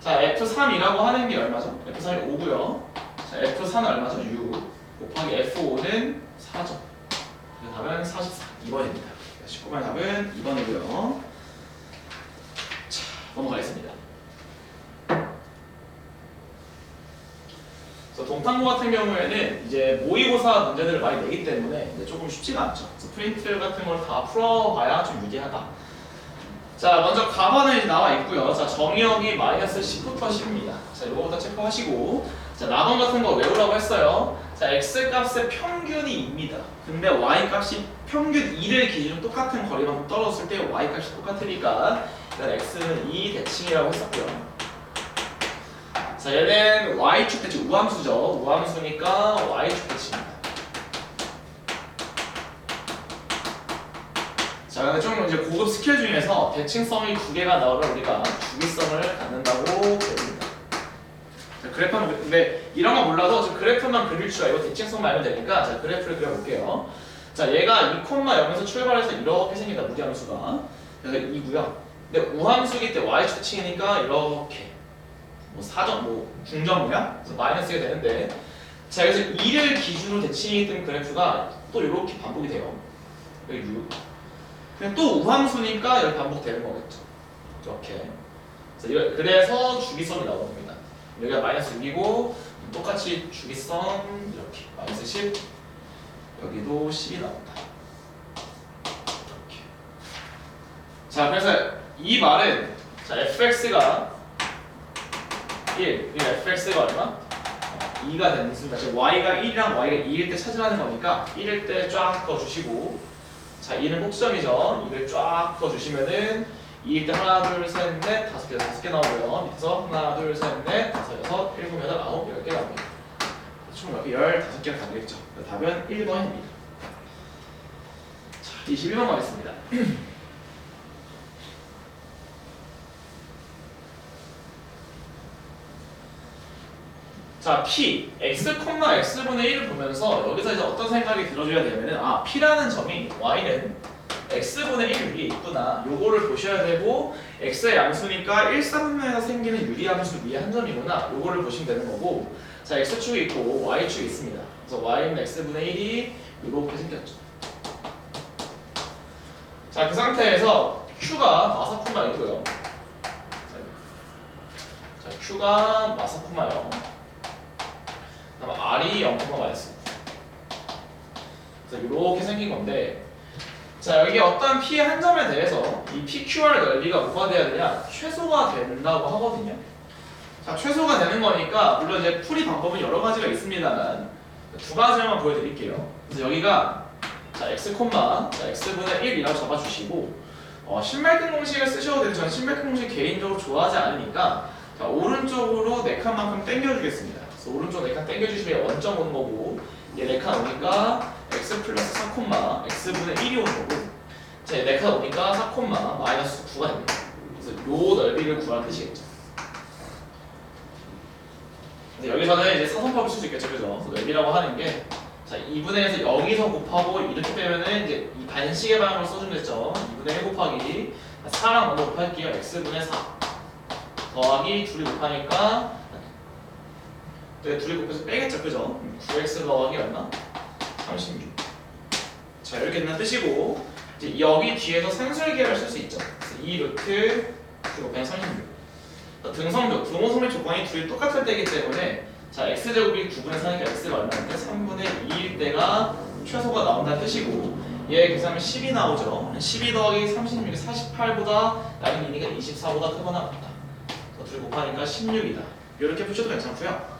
자 F3이라고 하는 게 얼마죠? F3이 5고요. 자 F4는 얼마죠? 6 곱하기 F5는 4죠. 그래서 답은 44, 2번입니다. 19번의 답은 2번이고요. 자 넘어가겠습니다. 그래서 동탐구 같은 경우에는 이제 모의고사 문제들을 많이 내기 때문에 이제 조금 쉽지가 않죠. 그래서 프린트 같은 걸 다 풀어봐야 좀 유리하다. 자, 먼저 가반은 이제 나와 있고요. 자, 정의역이 마이너스 10부터 10입니다. 자, 이거부터 체크하시고, 자, 나번 같은 거 외우라고 했어요. 자, x 값의 평균이 2입니다. 근데 y 값이 평균 2를 기준으로 똑같은 거리만큼 떨어졌을 때 y 값이 똑같으니까 일단 x는 2 대칭이라고 했었고요. 자, 얘는 y축 대칭 우함수죠. 우함수니까 y축 대칭입니다. 자, 근데 좀 이제 고급 스킬 중에서 대칭성이 두 개가 나오면 우리가 주기성을 갖는다고 배웁니다. 자, 근데 이런 거 몰라도 그래프만 그릴 줄 알고 대칭성만 알면 되니까 자, 그래프를 그려볼게요. 자, 얘가 2,0에서 출발해서 이렇게 생긴다. 무리함수가. 그래서 2고요. 근데 우함수기 때 y축치니까 이렇게 뭐 사정, 뭐 중정모야? 그래서 마이너스가 되는데, 자, 그래서 2를 기준으로 대칭이 된 그래프가 또 이렇게 반복이 돼요. 여기 6. 그냥 또 우함수니까 여기 반복되는 거겠죠. 이렇게. 그래서 주기선이 나오는 겁니다. 여기가 마이너스 6이고 똑같이 주기선 이렇게 마이너스 10, 여기도 10이 나온다. 이렇게. 자, 그래서 이 말은 자, fx가 1, 이 fx가 얼마? 2가 되는 순간, 즉 y가 1이랑 y가 2일 때 찾으라는 거니까 1일 때 쫙 그어주시고, 자, 2는 꼭지점이죠. 2를 쫙 그어주시면은 2일 때 하나, 둘, 셋, 넷, 5개, 5개 나오고요. 밑에서 하나, 둘, 셋, 넷, 5, 6, 7, 8, 9, 10개 나옵니다. 총 이렇게 15개가 담겨있죠. 답은 1번입니다. 자, 21번 가겠습니다. 자, P, x, x분의 1을 보면서 여기서 이제 어떤 생각이 들어줘야 되냐면은, 아, P라는 점이 y는 x분의 1 위에 있구나. 요거를 보셔야 되고, x의 양수니까 1, 3분면에서 생기는 유리함수 위에 한 점이구나. 요거를 보시면 되는 거고, 자, x축이 있고 y축이 있습니다. 그래서 y는 x분의 1이 이렇게 생겼죠. 자, 그 상태에서 q가 마사코마이고요. 자, q가 마사코마요. 그다음 r이 0,마이너스. 그래서 이렇게 생긴 건데, 자, 여기 어떤 P의 한 점에 대해서 이 PQR 넓이가 뭐가 돼야 되냐? 최소가 된다고 하거든요. 자, 최소가 되는 거니까 물론 이제 풀이 방법은 여러 가지가 있습니다만 두 가지만 보여드릴게요. 그래서 여기가 자, 자, x분의 1이라고 잡아주시고, 신말근 공식을 쓰셔도 되는데 저는 신말근 공식 개인적으로 좋아하지 않으니까, 자, 오른쪽으로 4칸만큼 당겨주겠습니다. 그래서 오른쪽 4칸 당겨주시면 원점 오는 거고, 얘 4칸 오니까 x 플러스 4, x분의 1이 오는 거고, 자, 4칸 오니까 4, 마이너스 9가 됩니다. 그래서 요 넓이를 구하는 뜻이겠죠. 근데 여기서는 이제 사선법을 쓸 수 있겠죠, 그죠? 그래서 넓이라고 하는 게, 자, 2분의 1에서 여기서 곱하고 이렇게 빼면은 이제 이 반식의 방향으로 써주면 됐죠. 2분의 1 곱하기 4랑 먼저 곱할게요. x분의 4 더하기 둘이 곱하니까 네, 둘이 곱해서 빼겠죠, 그죠? 9x 더하기 얼마? 36. 자, 이렇게 된다는 뜻이고, 이제 여기 뒤에서 산술계를 쓸 수 있죠. 그래서 2루트 그리고 그냥 36. 등성조, 등호성립 조건이 둘이 똑같을 때이기 때문에, 자, x제곱이 9분의 4니까 x가 얼마인데 3분의 2일 때가 최소가 나온다는 뜻이고, 얘 계산하면 10이 나오죠. 12 더하기 36이 48보다 나는 2니까 24보다 크거나 같다. 둘이 곱하니까 16이다. 이렇게 푸셔도 괜찮고요.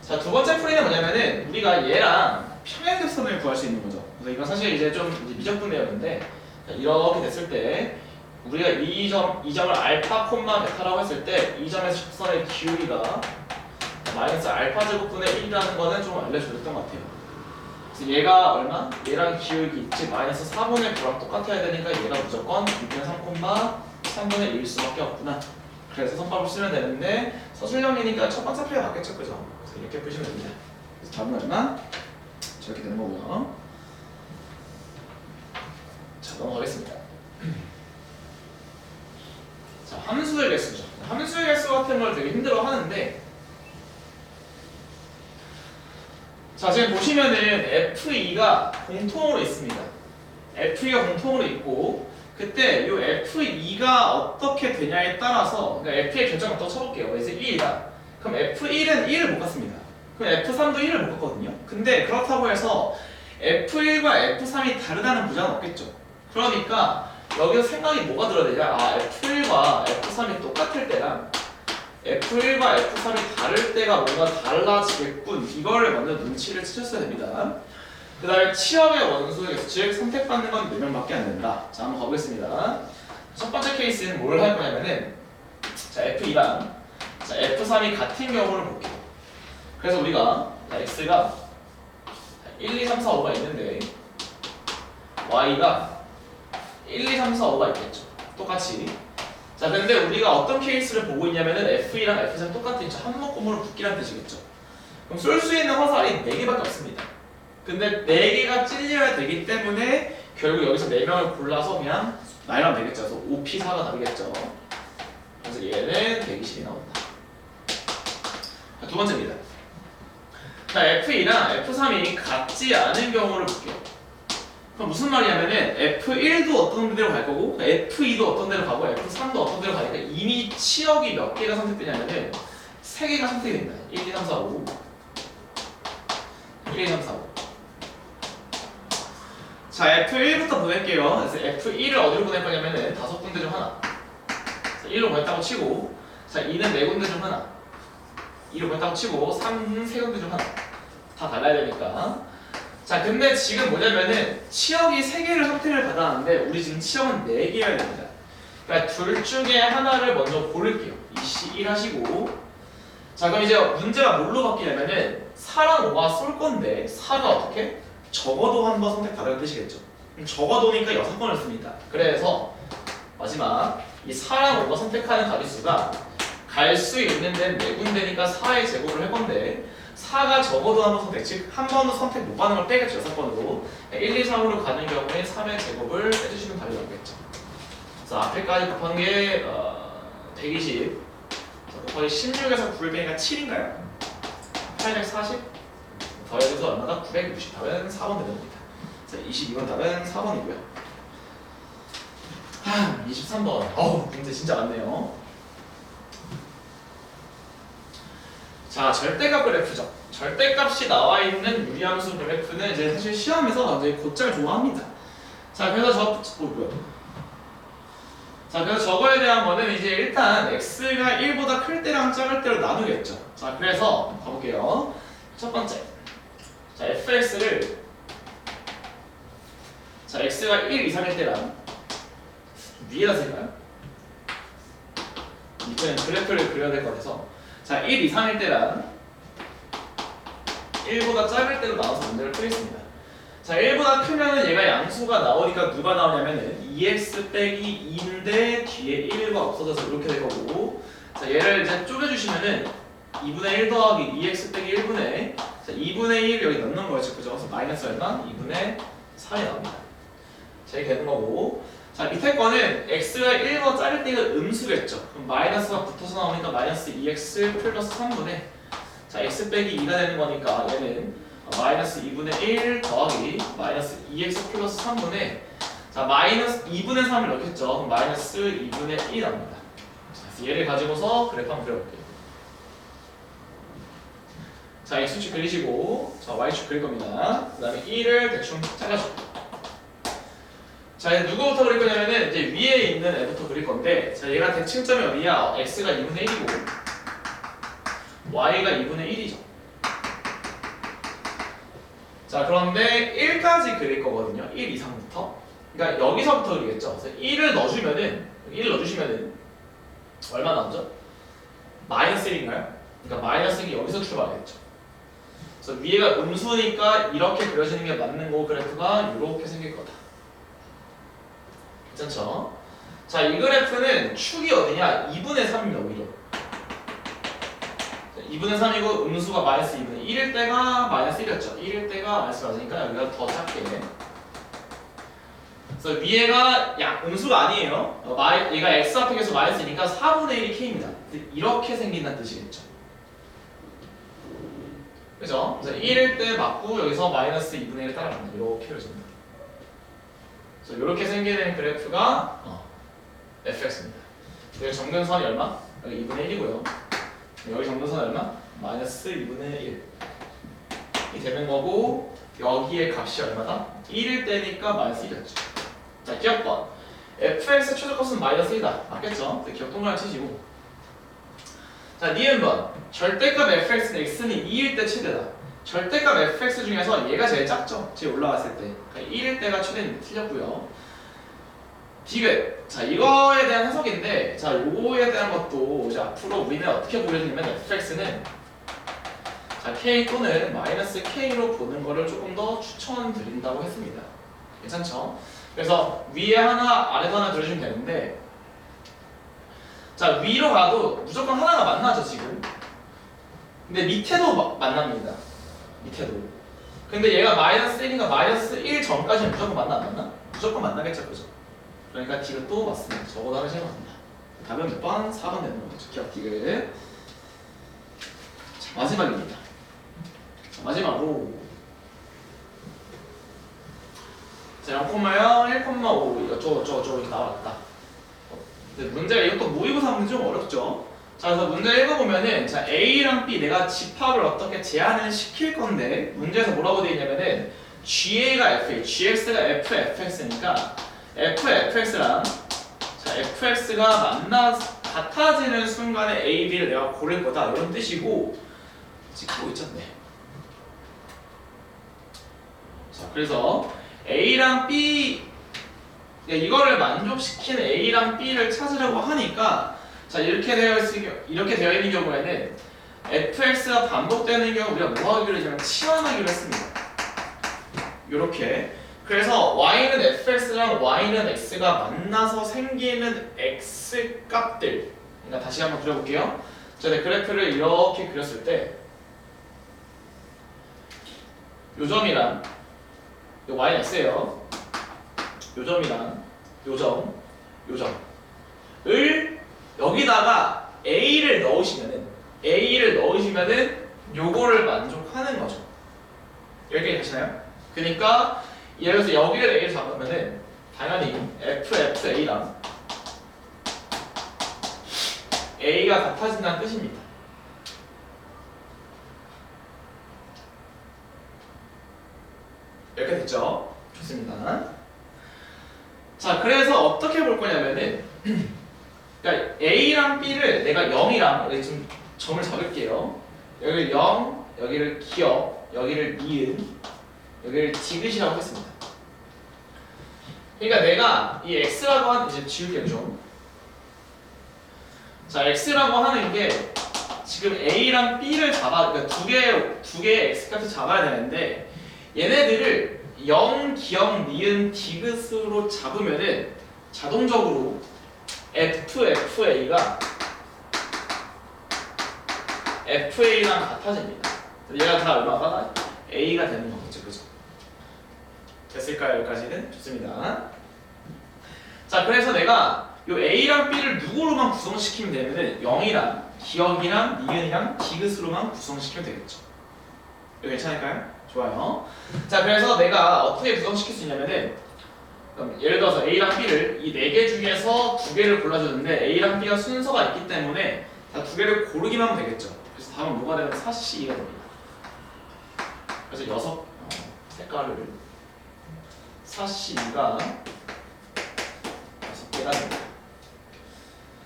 자, 두 번째 풀이는 뭐냐면은 우리가 얘랑 평행접선을 구할 수 있는 거죠. 그래서 이건 사실 이제 좀 미적분 내용인데, 자, 이렇게 됐을 때 우리가 이 점을 알파, 베타라고 했을 때 이 점에서 접선의 기울기가 마이너스 알파 제곱분의 1이라는 거는 좀 알려줬던 것 같아요. 그래서 얘가 얼마? 얘랑 기울기, 즉 마이너스 4분의 9랑 똑같아야 되니까 얘가 무조건 6분의 3분의 1일 수밖에 없구나. 그래서 선법을 쓰면 되는데 서술형이니까 첫 번째 풀이가 맞겠죠, 그죠? 그래서 이렇게 푸시면 됩니다. 그래서 답은 얼마? 저렇게 되는 거고요. 자, 넘어가겠습니다. 자, 함수의 개수죠. 함수의 개수 같은 걸 되게 힘들어 하는데, 자, 지금 보시면은 F2가 공통으로 있습니다. F2가 공통으로 있고, 그때 이 F2가 어떻게 되냐에 따라서, 그러니까 F의 결정을 또 쳐볼게요. 그래서 1이다. 그럼 F1은 1을 못 갖습니다. 그럼 F3도 1을 못 갖거든요. 근데 그렇다고 해서 F1과 F3이 다르다는 부자는 없겠죠. 그러니까 여기서 생각이 뭐가 들어야 되냐? 아, F1과 F3이 똑같을 때랑 F1과 F3이 다를 때가 뭔가 달라지겠군. 이거를 먼저 눈치를 채셨어야 됩니다. 그 다음에 취업의 원소의 개수, 즉 선택받는 건 4명밖에 안 된다. 자, 한번 가보겠습니다. 첫 번째 케이스는 뭘 할 거냐면은, 자, F2랑 자, F3이 같은 경우를 볼게요. 그래서 우리가 X가 1, 2, 3, 4, 5가 있는데 Y가 1, 2, 3, 4, 5가 있겠죠. 똑같이. 자, 근데 우리가 어떤 케이스를 보고 있냐면은 F2랑 F3이 똑같은 한 묶음으로 붙기란 뜻이겠죠. 그럼 쏠 수 있는 화살이 4개밖에 없습니다. 근데 4개가 찔려야 되기 때문에 결국 여기서 4명을 골라서 그냥 나열하면 되겠죠. 그래서 OP4가 답이겠죠. 그래서 얘는 120이 나온다. 자, 두 번째입니다. 자, F2랑 F3이 같지 않은 경우를 볼게요. 그럼 무슨 말이냐면은 F1도 어떤 데로 갈 거고 F2도 어떤 데로 가고 F3도 어떤 데로 가니까 이미 치역이 몇 개가 선택되냐면은 3개가 선택이 됩니다. 1, 2, 3, 4, 5 1, 2, 3, 4, 5 자, F1부터 보낼게요. 그래서 F1을 어디로 보낼 거냐면은 5군데 중 하나. 자, 1로 보냈다고 치고, 자, 2는 4군데 중 하나. 2로 보냈다고 치고, 3은 3군데 중 하나. 다 달라야 되니까. 자, 근데 지금 뭐냐면은 치역이 3개를 선택을 받았는데 우리 지금 치역은 4개여야 됩니다. 그러니까 둘 중에 하나를 먼저 고를게요. 이씨 1 하시고. 자, 그럼 이제 문제가 뭘로 바뀌냐면은 4랑 5가 쏠 건데 4가 어떻게? 적어도 한 번 선택 받아야 뜻이겠죠. 적어도니까 6번을 씁니다. 그래서 마지막 이 4랑 5가 선택하는 가짓수가 갈 수 있는 데는 4군데니까 4의 제곱을 할 건데 4가 적어도 한 번 선택, 즉 한 번도 선택 못 받는 걸 빼겠죠. 6번으로 1, 2, 3으로 가는 경우에 3의 제곱을 빼주시면 답이 나오겠죠. 그래서 앞에까지 곱한 게 120 곱하기 16에서 9를 빼니까 7인가요? 840 더해서 얼마다? 960. 답은 4번 되는 겁니다. 자, 22번 답은 4번이고요. 23번. 어우, 문제 진짜 많네요. 자, 절대값 그래프죠. 절대값이 나와 있는 유리함수 그래프는 이제 사실 시험에서 이제 곧잘 좋아합니다. 자, 그래서 자, 그래서 저거에 대한 거는 이제 일단 x가 1보다 클 때랑 작을 때로 나누겠죠. 자, 그래서 가볼게요. 첫 번째. 자, fx를 자, x가 1 이상일 때랑 위에다 쓸까요? 이번엔 그래프를 그려야 될 것 같아서 자, 1 이상일 때랑 1보다 작을 때로 나눠서 문제를 풀겠습니다. 자, 1보다 크면은 얘가 양수가 나오니까 누가 나오냐면은 2x 빼기 2인데 뒤에 1과 없어져서 이렇게 될 거고 자, 얘를 이제 쪼개주시면은 2분의 1 더하기 2x 빼기 1분의 자, 2분의 1 여기 넣는 거였죠. 그죠? 그래서 마이너스 얼마? 2분의 3이 나옵니다. 자, 이렇게 되는 거고 자, 밑에 거는 x가 1보다 작을 때가 음수겠죠. 그럼 마이너스가 붙어서 나오니까 마이너스 2x 플러스 3분의 자, x 빼기 2가 되는 거니까 얘는 마이너스 2분의 1 더하기 마이너스 2x 플러스 3분의 자, 마이너스 2분의 3을 넣겠죠. 그럼 마이너스 2분의 1이 나옵니다. 자, 그래서 얘를 가지고서 그래프 한번 그려볼게요. 자, x축 그리시고 자, y축 그릴 겁니다. 그 다음에 1을 대충 잘라줄게요. 자, 이제 누구부터 그릴 거냐면은 이제 위에 있는 애부터 그릴 건데 자, 얘가 대칭점이 어디야? x가 2분의 1이고 y가 2분의 1이죠. 자, 그런데 1까지 그릴 거거든요. 1 이상부터. 그러니까 여기서부터 그리겠죠. 그래서 1을 넣어주면은 1을 넣어주시면은 얼마 나오죠? 마이너스 1인가요? 그러니까 마이너스 1이 여기서 출발하겠죠. 그래서 위에가 음수니까 이렇게 그려지는 게 맞는 거 그래프가 이렇게 생길 거다. 괜찮죠? 자, 이 그래프는 축이 어디냐? 2분의 3입니다. 오히려 2분의 3이고 음수가 마이너스 2분의 1일 때가 마이너스 1이었죠. 1일 때가 마이너스 맞으니까 여기가 더 작게. 그래서 위에가 음수가 아니에요. 얘가 x 앞에 계속 마이너스니까 4분의 1이 k입니다. 이렇게 생긴다는 뜻이겠죠. 그죠? 그래서 1일 때 맞고 여기서 마이너스 2분의 1을 따라갑니다. 이렇게 그려집니다. 그래서 이렇게 생기는 그래프가 fx입니다. 여기 정근선이 얼마? 여기 2분의 1이고요. 여기 정근선 얼마? 마이너스 2분의 1이 되는 거고 여기의 값이 얼마다? 1일 때니까 마이너스 1이었죠. 자, 기억번 fx의 최저값은 마이너스 1이다. 맞겠죠? 기억 동그라미 치시고 자, 니은번 절대값 fx는 x는 2일 때 최대다. 절대값 fx 중에서 얘가 제일 작죠? 제일 올라갔을 때 그러니까 1일 때가 최대인데 틀렸고요. 디귿. 자, 이거에 대한 해석인데 자, 요거에 대한 것도 이제 앞으로 우리는 어떻게 보여주냐면 fx는 자, k 또는 마이너스 k로 보는 거를 조금 더 추천드린다고 했습니다. 괜찮죠? 그래서 위에 하나 아래도 하나 그려주면 되는데 자, 위로 가도 무조건 하나가 만나죠 지금. 근데 밑에도 만납니다. 밑에도. 근데 얘가 마이너스 1인가 마이너스 1 전까지는 무조건 만나 안 만나? 무조건 만나겠죠, 그죠? 그러니까 D가 또 맞습니다. 저보다 하나 생각합니다. 답은 몇 번? 4번 되는 거죠. 기억 D를. 자, 마지막입니다. 자, 마지막으로 자, 0,0, 1,5 이거 저거 이렇게 나왔다. 근데 문제가 이것도 모의고사 문제 좀 어렵죠? 자, 그래서 문제 읽어보면은 자, A랑 B 내가 집합을 어떻게 제한을 시킬 건데 문제에서 뭐라고 되어 있냐면은 GA가 FA, GX가 FFX니까 FFX랑 자, FX가 같아지는 순간에 A, B를 내가 고를 거다 이런 뜻이고 찍고 있잖아요. 자, 그래서 A랑 B 이거를 만족시키는 A랑 B를 찾으려고 하니까 자 이렇게 되어 있는 경우에는 fx가 반복되는 경우 우리가 뭐 하기로 했냐면 치환하기로 했습니다. 이렇게 그래서 y는 fx랑 y는 x가 만나서 생기는 x 값들 그러니까 다시 한번 그려볼게요. 자, 네, 그래프를 이렇게 그렸을 때 요점이랑 y는 x예요. 요점이랑 요점을 여기다가 A를 넣으시면은 요거를 만족하는 거죠. 여기까지 가시나요? 그러니까 예를 들어서 여기를 A를 잡으면은 당연히 FFA랑 A가 같아진다는 뜻입니다. 이렇게 됐죠? 좋습니다. 자, 그래서 어떻게 볼 거냐면은 그러니까 A랑 B를 내가 0이랑 여기 좀 점을 잡을게요. 여기를 0, 여기를 기억, 여기를 니은, 여기를 디귿이라고 했습니다. 그러니까 내가 이 x라고 하는 이제 지울게요 좀. 자, x라고 하는 게 지금 A랑 B를 그러니까 두 개의 x 값을 잡아야 되는데 얘네들을 0, 기억, 니은, 디귿으로 잡으면은 자동적으로 FFA가 FA랑 같아집니다. 얘가 다 얼마가 A가 되는 거겠죠, 그죠? 됐을까요? 여기까지는? 좋습니다. 자, 그래서 내가 이 A랑 B를 누구로만 구성시키면 되면은 0이랑 기억이랑 니은이랑 디귿으로만 구성시키면 되겠죠. 이거 괜찮을까요? 좋아요. 자, 그래서 내가 어떻게 구성시킬 수 있냐면은 그럼 예를 들어서 A랑 B를 이 4개 중에서 2개를 골라주는데 A랑 B가 순서가 있기 때문에 다 2개를 고르기만 하면 되겠죠. 그래서 답은 뭐가 되면 4C가 됩니다. 그래서 6 색깔을 4C가 6개가 됩니다.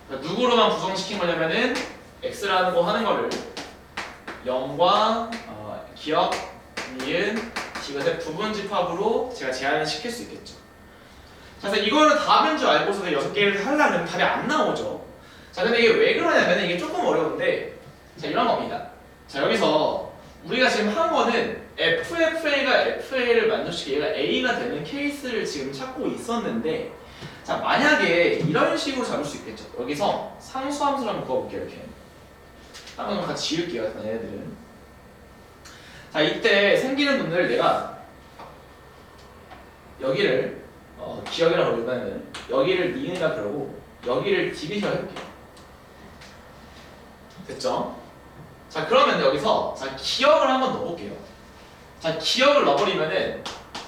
그러니까 누구로만 구성시킨 거냐면은 X라는 거 하는 거를 0과 기억, 니은, 디귿의 부분 집합으로 제가 제한을 시킬 수 있겠죠. 자, 그래서 이거를 답인 줄 알고서 6개를 하려면 답이 안 나오죠. 자, 근데 이게 왜 그러냐면 이게 조금 어려운데 자, 이런 겁니다. 자, 여기서 우리가 지금 한 거는 FFA가 FA를 만족시키고 얘가 A가 되는 케이스를 지금 찾고 있었는데 자, 만약에 이런 식으로 잡을 수 있겠죠. 여기서 상수함수를 한번 그어볼게요. 이렇게 한번 같이 지울게요. 얘네들은 자, 이때 생기는 놈들 내가 여기를 기억이라고 그러면은 여기를 니은이라 그러고 여기를 디귿이라고 해볼게요. 됐죠? 자, 그러면 여기서 자, 기억을 한번 넣어볼게요. 자, 기억을 넣어버리면은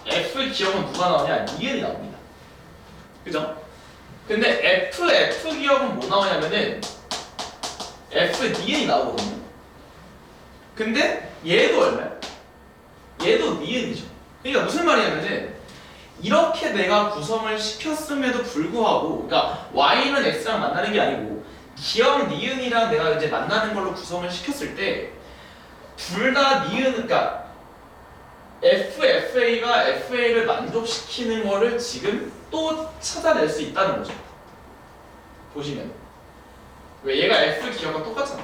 F 기억은 누가 나오냐? 니은이 나옵니다. 그죠? 근데 F 기억은 뭐 나오냐면은 F 니은이 나오거든요. 근데 얘도 얼마야? 얘도 니은이죠. 그러니까 무슨 말이냐면은 이렇게 내가 구성을 시켰음에도 불구하고 그러니까 y는 x랑 만나는 게 아니고 기억 니은이랑 내가 이제 만나는 걸로 구성을 시켰을 때 둘 다 니은 그러니까 FFA가 FA를 만족시키는 거를 지금 또 찾아낼 수 있다는 거죠. 보시면 왜 얘가 F 기억과 똑같잖아.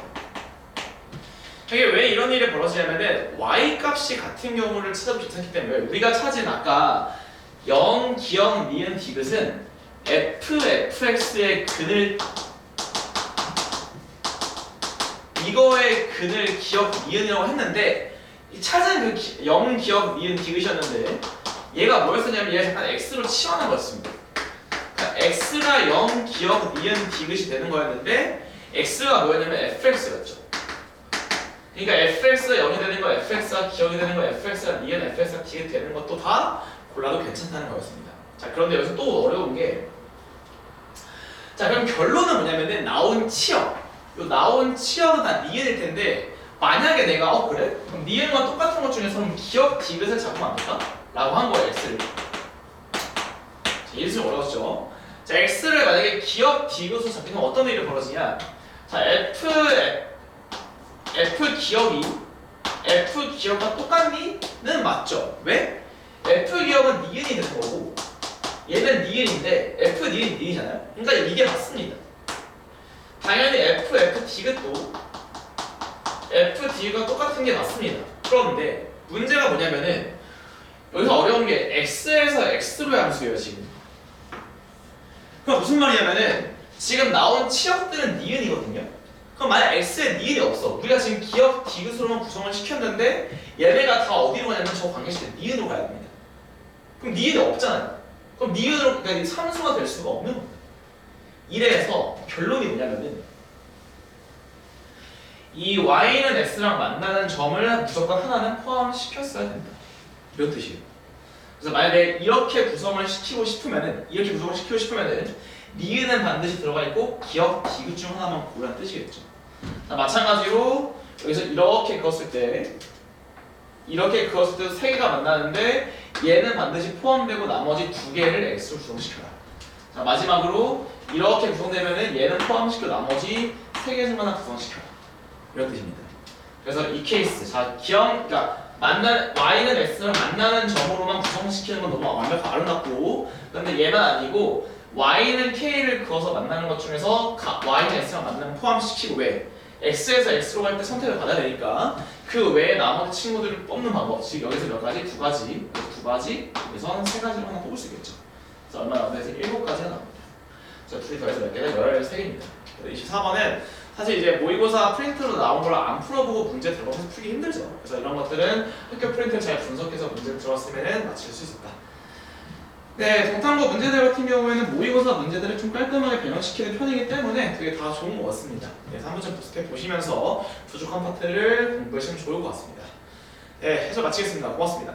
이게 왜 이런 일이 벌어지냐면은 y 값이 같은 경우를 찾아도 괜찮기 때문에 우리가 찾은 아까 0, 기억, 니은, 디귿은 FFX의 근을 이거의 근을 기억, 니은이라고 했는데 이 찾은 그 0 기억 니은 디귿이었는데 얘가 뭐였었냐면 얘가 잠깐 x로 치환한 거였습니다. 그러니까 x가 0 기억 니은 디귿이 되는 거였는데 x가 뭐였냐면 fx였죠. 그러니까 fx가 0이 되는 거, fx가 기억이 되는 거, fx가 니은, fx가 디귿 되는 것도 다 골라도 괜찮다는 거였습니다. 자, 그런데 여기서 또 어려운 게, 자, 그럼 결론은 뭐냐면은 나온 치역, 요 나온 치역은 다 니은일 텐데 만약에 내가 그래? 그럼 니은과 똑같은 것 중에서는 기억 디귿을 잡으면 안 될까? 라고 한 거예요, x를. 자, 이게 좀 어려웠죠? 자, x를 만약에 기억 디귿으로 잡히면 어떤 일이 벌어지냐? 자, f 기억과 똑같니?는 맞죠. 왜? f 기억은 니은이 되는 거고 얘는 니은인데 f 니은 니은이잖아요. 그러니까 이게 맞습니다. 당연히 f 디귿도 f 디귿과 똑같은 게 맞습니다. 그런데 문제가 뭐냐면은 여기서 어려운 게 x에서 x로의 함수예요 지금. 그럼 무슨 말이냐면은 지금 나온 치역들은 니은이거든요. 그럼 만약 x에 니은이 없어. 우리가 지금 기억 디귿으로만 구성을 시켰는데 얘네가 다 어디로 가냐면 저 관계식들 니은으로 가야 됩니다. 그럼 니은이 없잖아요. 그럼 니은으로 그러니까 삼수가 될 수가 없는 겁니다. 이래서 결론이 뭐냐면은 이 y는 x랑 만나는 점을 무조건 하나는 포함시켰어야 된다. 이런 뜻이에요. 그래서 만약에 이렇게 구성을 시키고 싶으면은 니은은 반드시 들어가 있고 기억 디귿 중 하나만 고르라는 뜻이겠죠. 자, 마찬가지로 여기서 이렇게 그었을 때 세 개가 만나는데 얘는 반드시 포함되고 나머지 두 개를 x로 구성시켜라. 자, 마지막으로 이렇게 구성되면은 얘는 포함시켜 나머지 세 개 중 하나 구성시켜라. 이런 뜻입니다. 그래서 이 케이스, 자, 그러니까 y는 x를 만나는 점으로만 구성시키는 건 너무 완벽하고 아름답고, 그런데 얘만 아니고 y는 k를 그어서 만나는 것 중에서 y는 x랑 만나는 포함시키고 왜? x에서 x로 갈 때 선택을 받아야 되니까 그 외에 나머지 친구들을 뽑는 방법, 즉 여기서 몇 가지? 두 가지, 여기서 세 가지를 하나 뽑을 수 있겠죠. 그래서 얼마 나오냐? 7가지가 나옵니다. 자, 둘이 더해서 몇 개는 13개입니다. 24번은 사실 이제 모의고사 프린트로 나온 걸 안 풀어보고 문제 들어가서 풀기 힘들죠. 그래서 이런 것들은 학교 프린트를 잘 분석해서 문제를 들어왔으면 맞출 수 있었다. 네, 동탐고 문제들 같은 경우에는 모의고사 문제들을 좀 깔끔하게 변형시키는 편이기 때문에 되게 다 좋은 것 같습니다. 네, 3분점 부스트 보시면서 부족한 파트를 공부하시면 좋을 것 같습니다. 네, 해설 마치겠습니다. 고맙습니다.